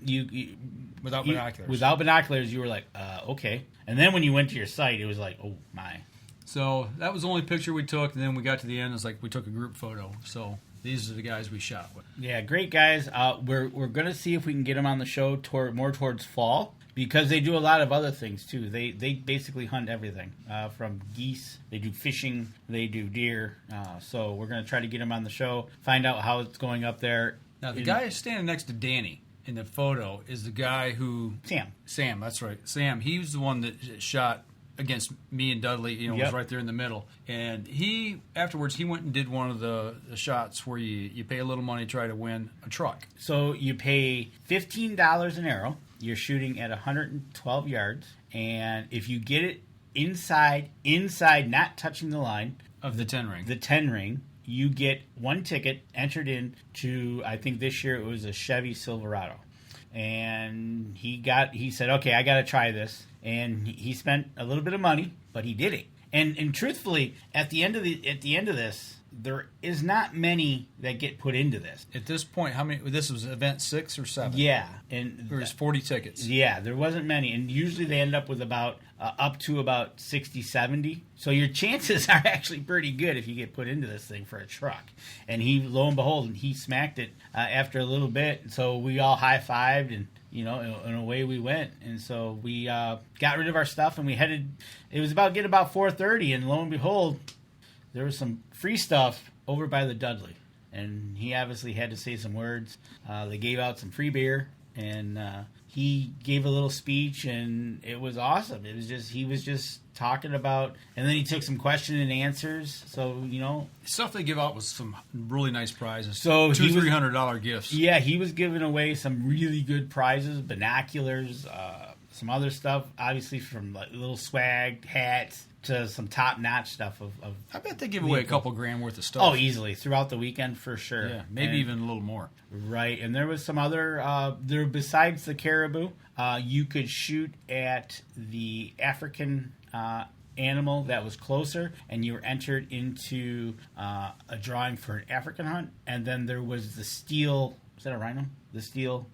Without binoculars. Without binoculars, you were like, okay. And then when you went to your sight, it was like, oh, my. So that was the only picture we took, and then we got to the end, it's like we took a group photo. So these are the guys we shot with. Yeah, great guys. We're going to see if we can get them on the show more towards fall, because they do a lot of other things, too. They basically hunt everything, from geese. They do fishing. They do deer. So we're going to try to get them on the show, find out how it's going up there. Now, the guy standing next to Danny in the photo is the guy who... Sam, that's right. Sam, he was the one that shot against me and Dudley, was right there in the middle. And afterwards, he went and did one of the shots where you pay a little money to try to win a truck. So you pay $15 an arrow. You're shooting at 112 yards. And if you get it inside, not touching the line of the 10 ring, you get one ticket entered in to, I think this year it was a Chevy Silverado. And he said, okay, I got to try this. And he spent a little bit of money, but he did it. And truthfully, at the end of this, there is not many that get put into this. At this point, how many? This was event 6 or 7. Yeah, and there was 40 tickets. Yeah, there wasn't many, and usually they end up with about up to about 60, 70. So your chances are actually pretty good if you get put into this thing for a truck. And lo and behold, he smacked it after a little bit. So we all high-fived, and and away we went. And so we got rid of our stuff, and we headed. It was about 4:30, and lo and behold, there was some free stuff over by the Dudley, and he obviously had to say some words. They gave out some free beer, and he gave a little speech, and it was awesome. It was just he was just talking about, and then he took some question and answers. So stuff they give out was some really nice prizes. So $200-$300 gifts. Yeah, he was giving away some really good prizes, binoculars, some other stuff, obviously from like little swag hats to some top-notch stuff. I bet they give away a couple grand worth of stuff. Oh, easily throughout the weekend for sure. Yeah, maybe even a little more. Right, and there was some other. There besides the caribou, you could shoot at the African animal that was closer, and you were entered into a drawing for an African hunt. And then there was the steel. Is that a rhino? The steel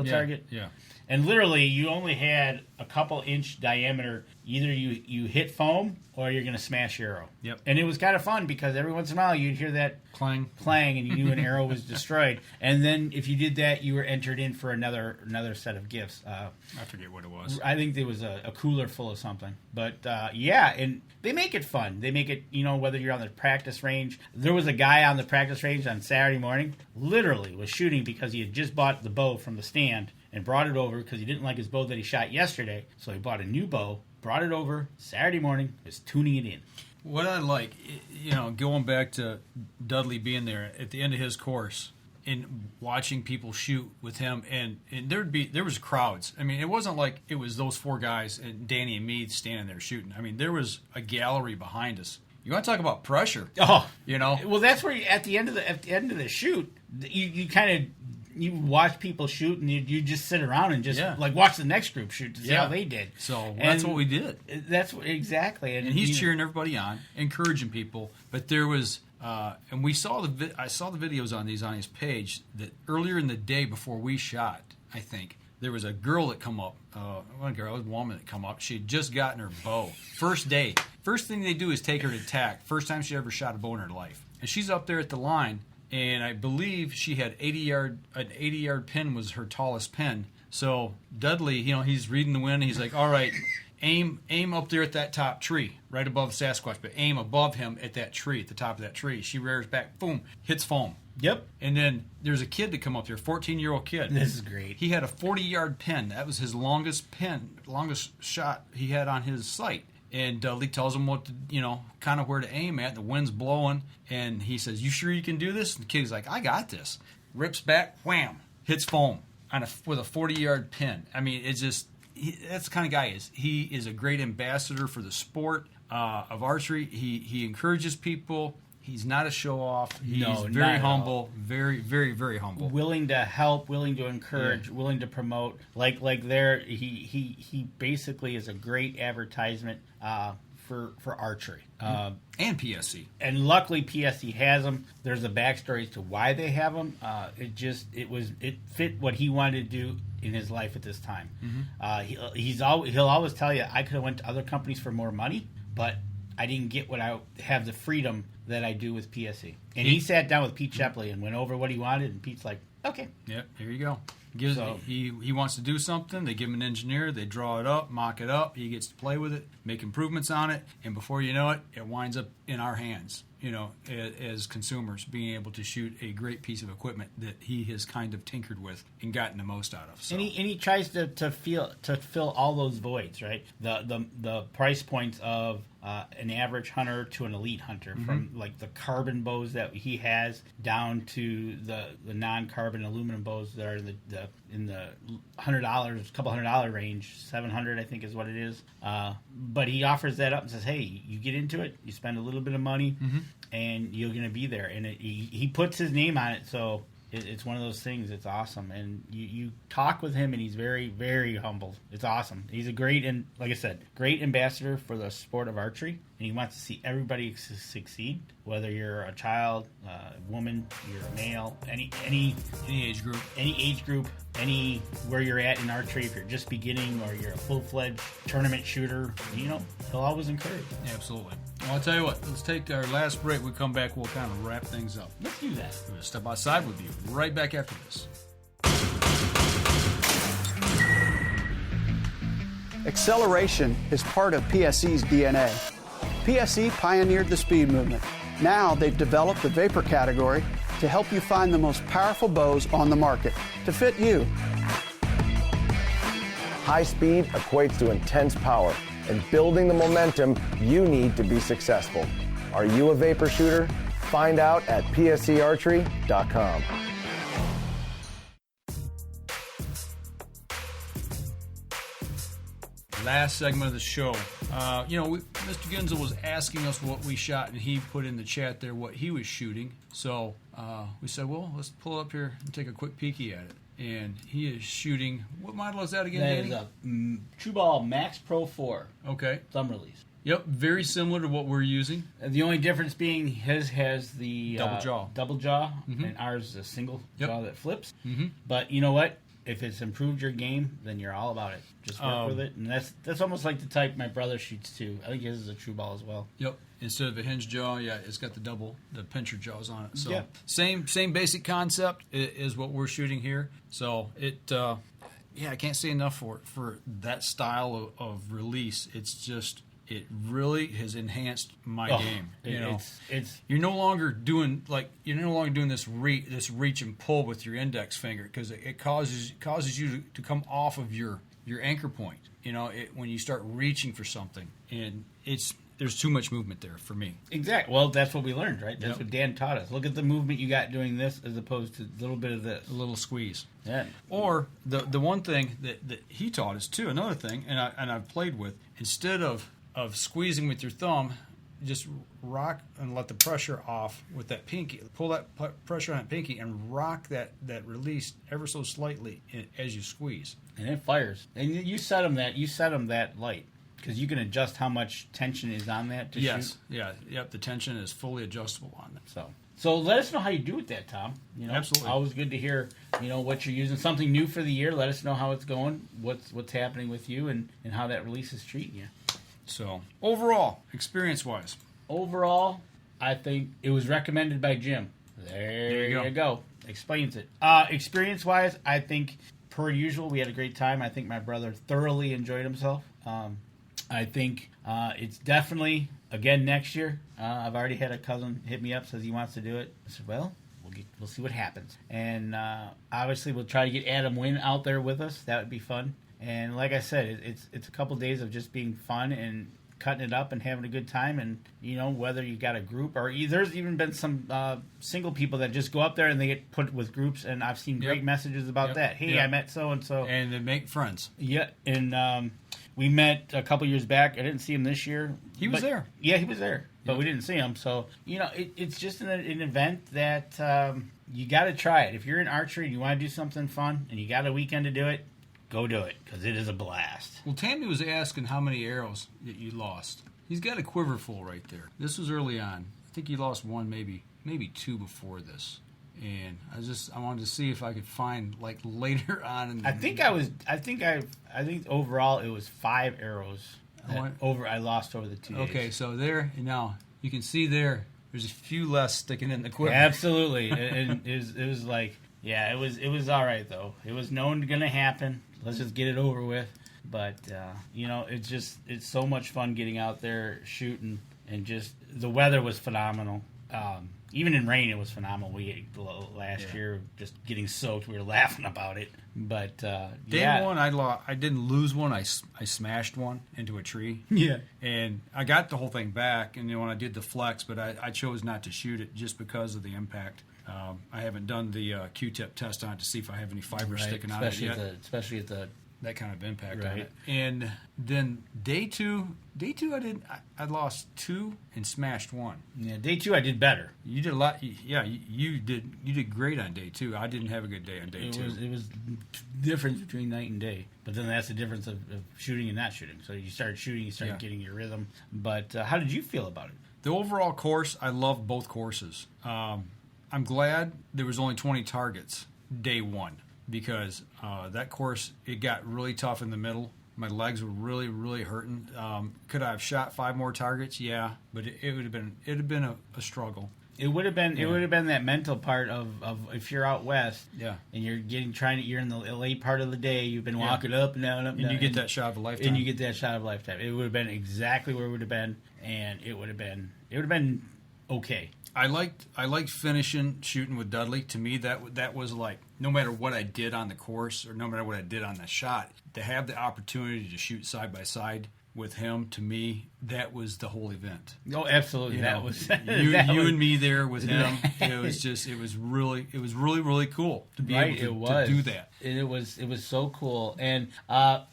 target. Yeah. And literally, you only had a couple inch diameter. Either you hit foam or you're going to smash your arrow. Yep. And it was kind of fun because every once in a while you'd hear that clang, and you knew an arrow was destroyed. And then if you did that, you were entered in for another set of gifts. I forget what it was. I think there was a cooler full of something. But yeah, and they make it fun. They make it, whether you're on the practice range. There was a guy on the practice range on Saturday morning, literally was shooting because he had just bought the bow from the stand and brought it over because he didn't like his bow that he shot yesterday. So he bought a new bow, brought it over Saturday morning, is tuning it in. What I like, going back to Dudley being there at the end of his course and watching people shoot with him, and there was crowds. I mean, it wasn't like it was those four guys and Danny and me standing there shooting. I mean, there was a gallery behind us. You want to talk about pressure? Oh, Well, that's where at the end of the shoot, you kind of. You watch people shoot, and you just sit around and just watch the next group shoot to see how they did. So that's what we did. That's exactly. And he's cheering everybody on, encouraging people. But there was, and we saw I saw the videos on his page that earlier in the day before we shot, I think there was a girl that come up, a woman that come up. She had just gotten her bow first day. First thing they do is take her to tack. First time she ever shot a bow in her life, and she's up there at the line. And I believe she had an 80-yard pin was her tallest pin. So Dudley, he's reading the wind. He's like, all right, aim up there at that top tree, right above Sasquatch, but aim above him at that tree, at the top of that tree. She rears back, boom, hits foam. Yep. And then there's a kid that come up there, 14-year-old kid. This is great. He had a 40-yard pin. That was his longest shot he had on his sight. And Dudley tells him what to, kind of where to aim at. The wind's blowing, and he says, "You sure you can do this?" And the kid's like, "I got this." Rips back, wham, hits foam with a 40-yard pin. I mean, it's just that's the kind of guy he is. He is a great ambassador for the sport of archery. He encourages people. He's not a show-off. He's very humble, very, very, very humble. Willing to help, willing to encourage, willing to promote. Like there, he basically is a great advertisement for archery. And PSC. And luckily PSC has them. There's a backstory as to why they have them. It fit what he wanted to do in his life at this time. Mm-hmm. He'll always tell you, I could have went to other companies for more money, but I didn't get what I have the freedom that I do with PSC. And he sat down with Pete Shepley and went over what he wanted, and Pete's like, okay. Yep, here you go. He wants to do something. They give him an engineer. They draw it up, mock it up. He gets to play with it, make improvements on it, and before you know it, it winds up in our hands, as consumers, being able to shoot a great piece of equipment that he has kind of tinkered with and gotten the most out of. So. And he tries to fill all those voids, right? The price points of an average hunter to an elite hunter, from like the carbon bows that he has down to the non-carbon aluminum bows that are in the $100, couple $100 range, $700 I think is what it is. But he offers that up and says, hey, you get into it, you spend a little bit of money, and you're going to be there. And he puts his name on it, so it's one of those things. It's awesome. And you talk with him, and he's very, very humble. It's awesome. He's a great, and like I said, great ambassador for the sport of archery. And he wants to see everybody succeed, whether you're a child, a woman, you're a male, any age group, where you're at in archery. If you're just beginning or you're a full-fledged tournament shooter, he'll always encourage. Absolutely. Well, I'll tell you what. Let's take our last break. We come back, we'll kind of wrap things up. Let's do that. We're going to step outside with you right back after this. Acceleration is part of PSE's DNA. PSE pioneered the speed movement. Now they've developed the vapor category to help you find the most powerful bows on the market to fit you. High speed equates to intense power and building the momentum you need to be successful. Are you a vapor shooter? Find out at psearchery.com. Last segment of the show. Mr. Ginzel was asking us what we shot, and he put in the chat there what he was shooting. So we said, well, let's pull up here and take a quick peeky at it. And he is shooting, what model is that again, Danny? That is a True Ball Max Pro 4. Okay. Thumb release. Yep, very similar to what we're using. And the only difference being his has the double jaw, and ours is a single jaw that flips. Mm-hmm. But you know what? If it's improved your game, then you're all about it. Just work with it, and that's almost like the type my brother shoots too. I think his is a True Ball as well. Yep. Instead of a hinge jaw, it's got the pincher jaws on it. So yeah. Same basic concept is what we're shooting here. So it, I can't say enough for that style of release. It's just. It really has enhanced my game. You're no longer doing this reach and pull with your index finger because it causes you to come off of your anchor point. When you start reaching for something, and there's too much movement there for me. Exactly. Well, that's what we learned, right? That's what Dan taught us. Look at the movement you got doing this as opposed to a little bit of this. A little squeeze. Yeah. Or the one thing that he taught us too. Another thing, and I've played with, instead of squeezing with your thumb, just rock and let the pressure off with that pinky. Pull that pressure on that pinky and rock that release ever so slightly as you squeeze. And it fires. And you set them that light because you can adjust how much tension is on that to shoot. Yeah. Yep. The tension is fully adjustable on that. So let us know how you do with that, Tom. Absolutely. Always good to hear, what you're using. Something new for the year. Let us know how it's going, what's happening with you, and how that release is treating you. So, overall, experience-wise. Overall, I think it was recommended by Jim. There you go. Explains it. Experience-wise, I think, per usual, we had a great time. I think my brother thoroughly enjoyed himself. I think it's definitely, again, next year. I've already had a cousin hit me up, says he wants to do it. I said, well, we'll see what happens. And obviously, we'll try to get Adam Wynn out there with us. That would be fun. And like I said, it's a couple days of just being fun and cutting it up and having a good time. And, whether you got a group or there's even been some single people that just go up there and they get put with groups. And I've seen great messages about that. Hey, I met so-and-so. And they make friends. Yeah. And we met a couple years back. I didn't see him this year. He was there. Yeah, he was there. But we didn't see him. So, it's just an event that you got to try it. If you're in archery and you want to do something fun and you got a weekend to do it, go do it, because it is a blast. Well, Tammy was asking how many arrows that you lost. He's got a quiver full right there. This was early on. I think he lost one, maybe two before this. And I wanted to see if I could find later on. I think overall it was 5 arrows. I lost over the 2 days. Okay, so there and now you can see there's a few less sticking in the quiver. Absolutely, and it was like. Yeah, it was all right though. It was known going to happen. Let's just get it over with. But it's so much fun getting out there shooting, and just the weather was phenomenal. Even in rain, it was phenomenal. Last year just getting soaked. We were laughing about it. But day one, I didn't lose one. I smashed one into a tree. Yeah, and I got the whole thing back. And when I did the flex, but I chose not to shoot it just because of the impact. I haven't done the Q-tip test on it to see if I have any fibers sticking out of it yet. Especially at that kind of impact on it. And then day two I lost 2 and smashed 1. Yeah, day 2 I did better. You did a lot. Yeah, you did great on day 2. I didn't have a good day on day 2. It was difference between night and day. But then that's the difference of shooting and not shooting. So you started shooting, you started getting your rhythm. But how did you feel about it? The overall course, I loved both courses. I'm glad there was only 20 targets day 1 because that course, it got really tough in the middle. My legs were really, really hurting. Could I have shot 5 more targets? Yeah, but it would have been a struggle. It would have been. Yeah. It would have been that mental part of if you're out west, Yeah. and you're you're in the late part of the day. You've been walking up and down, and you get that shot of a lifetime. And you get that shot of a lifetime. It would have been exactly where it would have been, and it would have been okay. I liked finishing shooting with Dudley. To me, that was like, no matter what I did on the course or no matter what I did on the shot, to have the opportunity to shoot side by side with him, to me, that was the whole event. Oh, absolutely. You Was you and me there with him. It was really cool to be able to do that. And it was so cool. And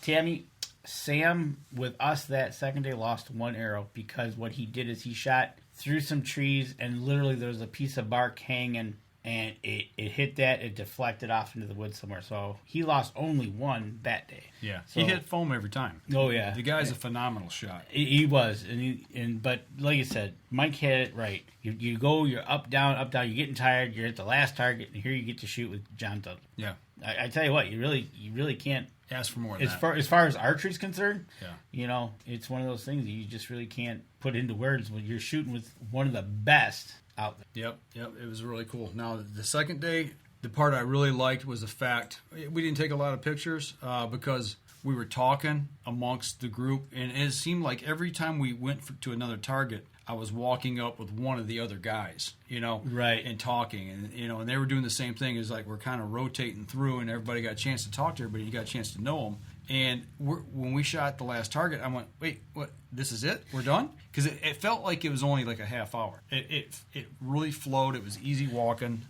Tammy, Sam with us that second day lost one arrow because what he did is he shot through some trees and literally there was a piece of bark hanging and it hit that, it deflected off into the woods somewhere. So he lost only one that day. Yeah, so, he hit foam every time. Oh yeah, the guy's a phenomenal shot. He was, but like you said, Mike had it right. You go, you're up down. You're getting tired. You're at the last target, and here you get to shoot with John Dudley. Yeah, I tell you what, you really can't ask for more than that. As far as archery's concerned, yeah, it's one of those things that you just really can't put into words when you're shooting with one of the best out there. Yep, it was really cool. Now, the second day, the part I really liked was the fact we didn't take a lot of pictures because we were talking amongst the group, and it seemed like every time we went to another target, I was walking up with one of the other guys, right, and talking, and and they were doing the same thing. It's like we're kind of rotating through, and everybody got a chance to talk to everybody. You got a chance to know them. And when we shot the last target, I went, wait, what? This is it? We're done? Because it felt like it was only like a half hour. It really flowed. It was easy walking.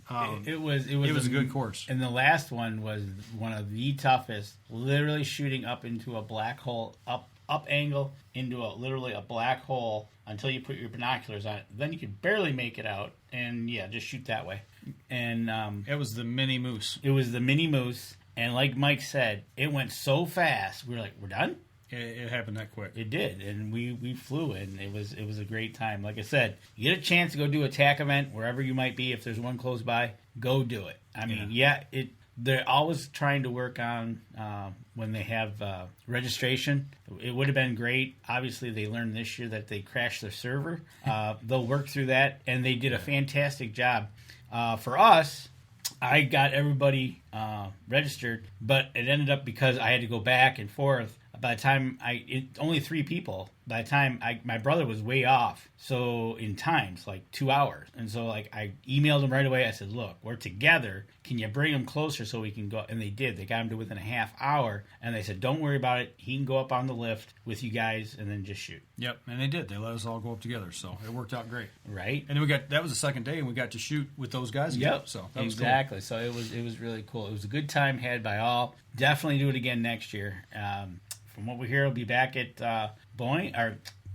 It was a good course. And the last one was one of the toughest. Literally shooting up into a black hole, up angle into literally a black hole until you put your binoculars on it. Then you could barely make it out, and just shoot that way. And it was the mini moose. It was the mini moose. And like Mike said, it went so fast. We were like, we're done? It happened that quick. It did, and we flew, and it was a great time. Like I said, you get a chance to go do a TAC event wherever you might be. If there's one close by, go do it. I mean, they're always trying to work on when they have registration. It would have been great. Obviously, they learned this year that they crashed their server. They'll work through that, and they did a fantastic job. For us, I got everybody registered, but it ended up because I had to go back and forth. By the time only 3 people. By the time my brother was way off, so in times like 2 hours, and so I emailed him right away. I said, "Look, we're together. Can you bring him closer so we can go?" And they did. They got him to within a half hour, and they said, "Don't worry about it. He can go up on the lift with you guys, and then just shoot." Yep, and they did. They let us all go up together, so it worked out great. Right. And then that was the second day, and we got to shoot with those guys again. Yep. So that was exactly. Cool. So it was really cool. It was a good time had by all. Definitely do it again next year. From what we hear, we'll be back at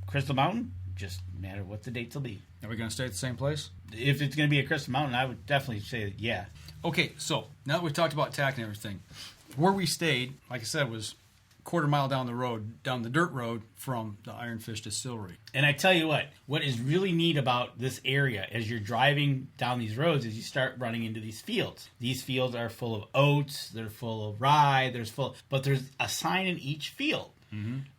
Crystal Mountain. Just matter what the dates will be. Are we going to stay at the same place? If it's going to be at Crystal Mountain, I would definitely say yeah. Okay, so now that we've talked about TAC and everything, where we stayed, like I said, was a quarter mile down the dirt road from the Ironfish Distillery. And I tell you what is really neat about this area as you're driving down these roads is you start running into these fields. These fields are full of oats, they're full of rye, but there's a sign in each field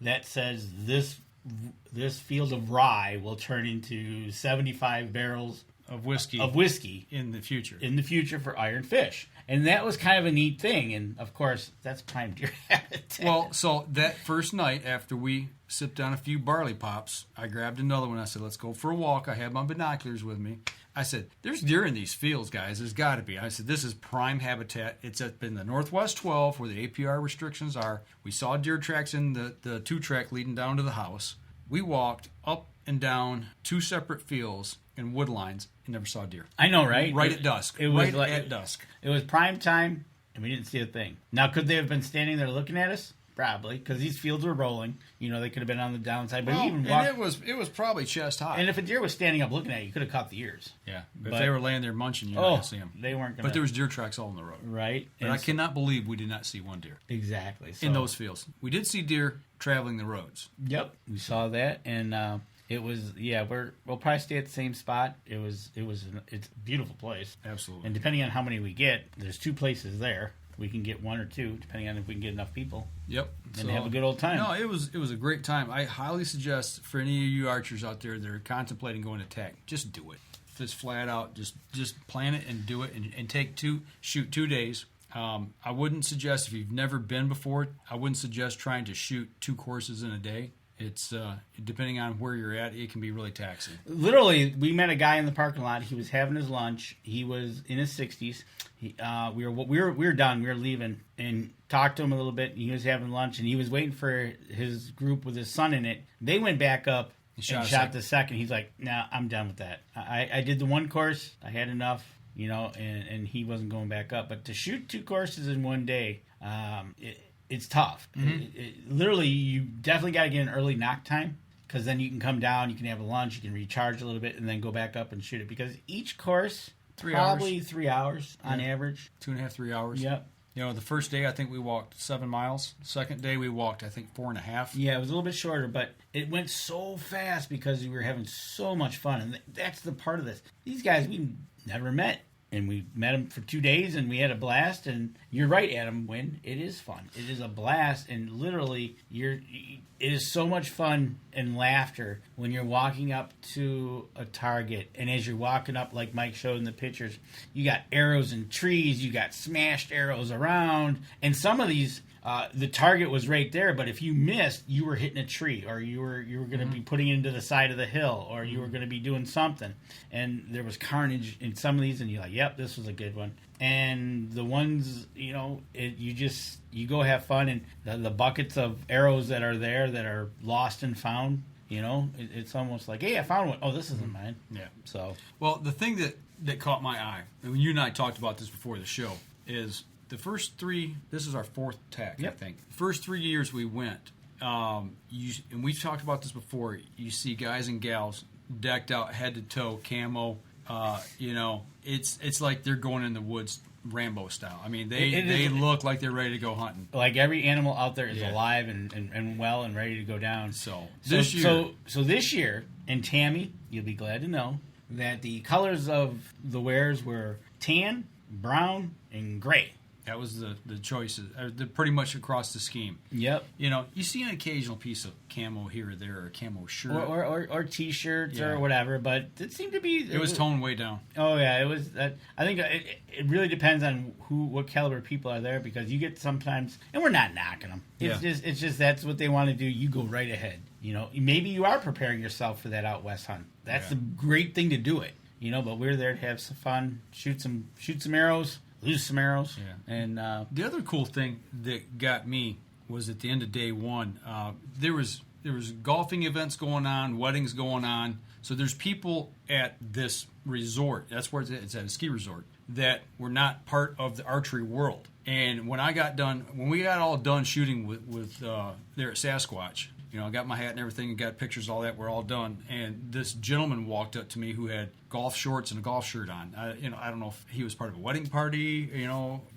that says this field of rye will turn into 75 barrels of whiskey in the future for Iron Fish. And that was kind of a neat thing. And of course, that's prime deer habitat. Well, so that first night after we sipped on a few barley pops, I grabbed another one. I said, let's go for a walk. I had my binoculars with me. I said, there's deer in these fields, guys. There's got to be. I said, this is prime habitat. It's up in the Northwest 12 where the APR restrictions are. We saw deer tracks in the 2-track leading down to the house. We walked up and down 2 separate fields and wood lines and never saw deer. I know, right? At dusk. At dusk. It was prime time, and we didn't see a thing. Now, could they have been standing there looking at us? Probably, because these fields were rolling. They could have been on the downside. But it was probably chest high. And if a deer was standing up looking at you, you could have caught the ears. Yeah, but if they were laying there munching, you're not going to see them. They weren't going to. But there was deer tracks all on the road. Right. But I cannot believe we did not see one deer. Exactly. In those fields. We did see deer traveling the roads. Yep, we saw that, and it was we'll probably stay at the same spot. It's a beautiful place. Absolutely. And depending on how many we get, there's 2 places there. We can get 1 or 2, depending on if we can get enough people. Yep. And have a good old time. No, it was a great time. I highly suggest for any of you archers out there that are contemplating going to TAC, just do it. just flat out, just plan it and do it, and shoot 2 days. I wouldn't suggest, if you've never been before, I wouldn't suggest trying to shoot 2 courses in a day. It's depending on where you're at, it can be really taxing. Literally, we met a guy in the parking lot. He was having his lunch. He was in his 60s. We were done. We were leaving, and talked to him a little bit. He was having lunch, and he was waiting for his group with his son in it. They went back up and shot the second. He's like, "Nah, I'm done with that. I did the 1 course. I had enough." And he wasn't going back up. But to shoot 2 courses in 1 day, it's tough. Mm-hmm. Literally, you definitely got to get an early knock time, because then you can come down, you can have a lunch, you can recharge a little bit, and then go back up and shoot it. Because each course, 3 hours on average. 2.5, 3 hours. Yep. The first day I think we walked 7 miles. Second day we walked, I think, 4.5. Yeah, it was a little bit shorter, but it went so fast because we were having so much fun. And that's the part of this. These guys we never met. And we met him for 2 days, and we had a blast. And you're right, Adam, Wynn. It is fun. It is a blast, and literally, it is so much fun and laughter when you're walking up to a target. And as you're walking up, like Mike showed in the pictures, you got arrows and trees, you got smashed arrows around, and some of these. The target was right there, but if you missed, you were hitting a tree, or you were going to be putting it into the side of the hill, or you were going to be doing something. And there was carnage in some of these, and you're like, "Yep, this was a good one." And the ones, you go have fun, and the buckets of arrows that are there that are lost and found. It's almost like, "Hey, I found one. Oh, this isn't mine." Yeah. So, well, the thing that caught my eye, and when you and I talked about this before the show, is the first 3, this is our 4th tack, I think. The first 3 years we went, and we've talked about this before, you see guys and gals decked out head to toe, camo, it's like they're going in the woods Rambo style. I mean, they look like they're ready to go hunting. Like every animal out there is alive and well and ready to go down. So this year, and Tammy, you'll be glad to know that the colors of the wares were tan, brown, and gray. That was the choices. They're pretty much across the scheme. Yep. You see an occasional piece of camo here or there, or a camo shirt, or T-shirts or whatever, but it seemed to be. It was toned way down. Oh yeah, it was. I think it really depends on what caliber people are there, because you get sometimes, and we're not knocking them. It's just that's what they want to do. You go right ahead. Maybe you are preparing yourself for that out west hunt. That's the great thing to do it. But we're there to have some fun, shoot some arrows. Lose some arrows. Yeah. And the other cool thing that got me was at the end of day 1, there was golfing events going on, weddings going on. So there's people at this resort. That's where it's at, a ski resort, that were not part of the archery world. And when we got all done shooting with there at Sasquatch, I got my hat and everything and got pictures, all that. We're all done. And this gentleman walked up to me who had golf shorts and a golf shirt on. I don't know if he was part of a wedding party,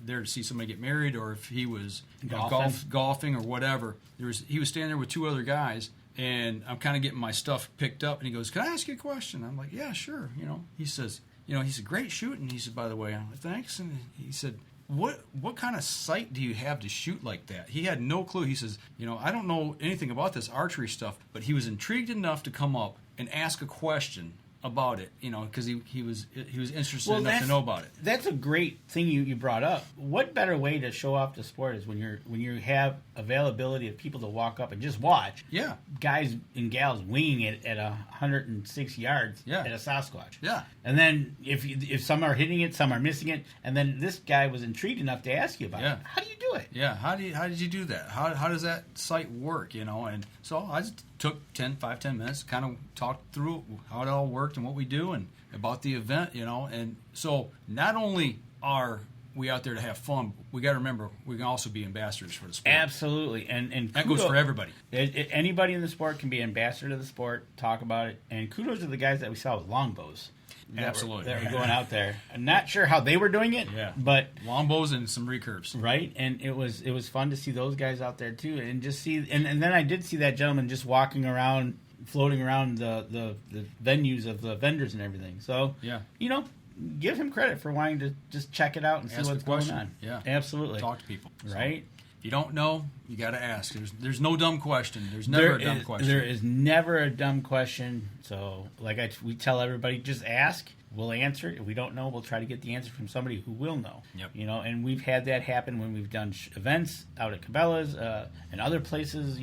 there to see somebody get married, or if he was golfing or whatever. He was standing there with 2 other guys, and I'm kind of getting my stuff picked up. And he goes, "Can I ask you a question?" I'm like, "Yeah, sure." He says, he said, "Great shooting." He said, "By the way," I'm like, "Thanks." And he said, What kind of sight do you have to shoot like that? He had no clue. He says, I don't know anything about this archery stuff, but he was intrigued enough to come up and ask a question about it, because he was interested enough to know about it. That's a great thing you brought up. What better way to show off the sport is when you have availability of people to walk up and just watch. Yeah. Guys and gals winging it at 106 yards at a Sasquatch. Yeah. And then if some are hitting it, some are missing it, and then this guy was intrigued enough to ask you about it. How do you do it? Yeah. How did you do that? How does that site work? And so I just took 5-10 minutes, kind of talked through how it all worked and what we do and about the event, and so not only are we out there to have fun, we got to remember we can also be ambassadors for the sport. Absolutely, and that goes for everybody. Anybody in the sport can be an ambassador to the sport, talk about it, and kudos to the guys that we saw with longbows. Absolutely. That were going out there. I'm not sure how they were doing it, but longbows and some recurves. Right, and it was fun to see those guys out there too, and just see, and then I did see that gentleman just walking around, floating around the venues of the vendors and everything. So give him credit for wanting to just check it out and see what's going on. Yeah, absolutely. Talk to people. Right. If you don't know, You got to ask. There's no dumb question. There's never a dumb question. There is never a dumb question. So, we tell everybody, just ask. We'll answer it. If we don't know, we'll try to get the answer from somebody who will know. Yep. And we've had that happen when we've done events out at Cabela's and other places,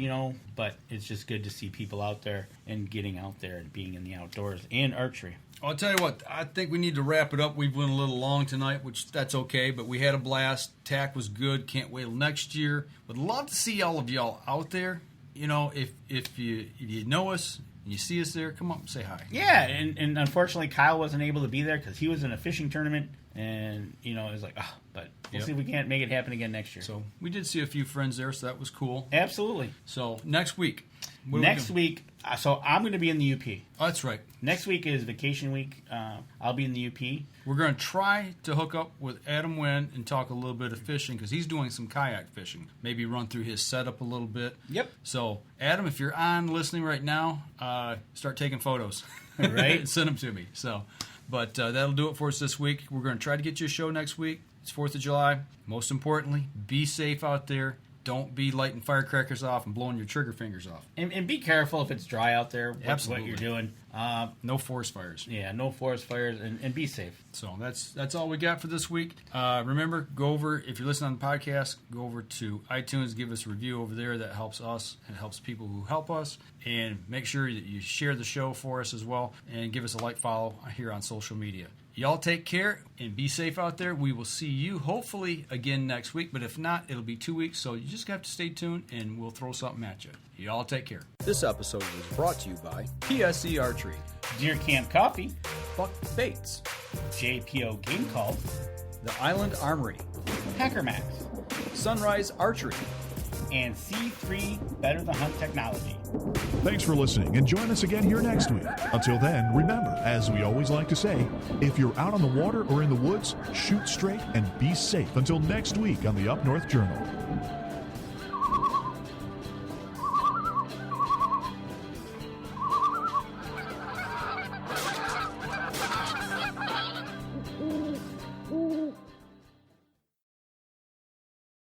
but it's just good to see people out there and getting out there and being in the outdoors and archery. I'll tell you what, I think we need to wrap it up. We've went a little long tonight, which that's okay, but we had a blast. TAC was good. Can't wait till next year. Would love to see all of y'all out there. If you know us, you see us there, come up and say hi. Yeah, and unfortunately Kyle wasn't able to be there because he was in a fishing tournament, and it was like, but we'll see if we can't make it happen again next year. So we did see a few friends there, so that was cool. Absolutely. So next week. So I'm going to be in the UP. Oh, that's right. Next week is vacation week. I'll be in the UP. We're going to try to hook up with Adam Wynn and talk a little bit of fishing because he's doing some kayak fishing. Maybe run through his setup a little bit. Yep. So, Adam, if you're on listening right now, start taking photos. Right. Send them to me. So, but that'll do it for us this week. We're going to try to get you a show next week. It's 4th of July. Most importantly, be safe out there. Don't be lighting firecrackers off and blowing your trigger fingers off. And be careful if it's dry out there, Absolutely. what you're doing. No forest fires. Yeah, no forest fires, and be safe. So that's all we got for this week. Remember, go over, if you're listening on the podcast, go over to iTunes, give us a review over there. That helps us and helps people who help us. And make sure that you share the show for us as well. And give us a follow here on social media. Y'all take care and be safe out there. We will see you hopefully again next week, but if not, it'll be 2 weeks, so you just have to stay tuned and we'll throw something at you. Y'all take care. This episode was brought to you by PSC Archery, Deer Camp Coffee, Buck Baits, JPO Game Call, The Island Armory, Hacker Max, Sunrise Archery, and C3 Better the Hunt Technology. Thanks for listening, and join us again here next week. Until then, remember, as we always like to say, if you're out on the water or in the woods, shoot straight and be safe until next week on the Up North Journal.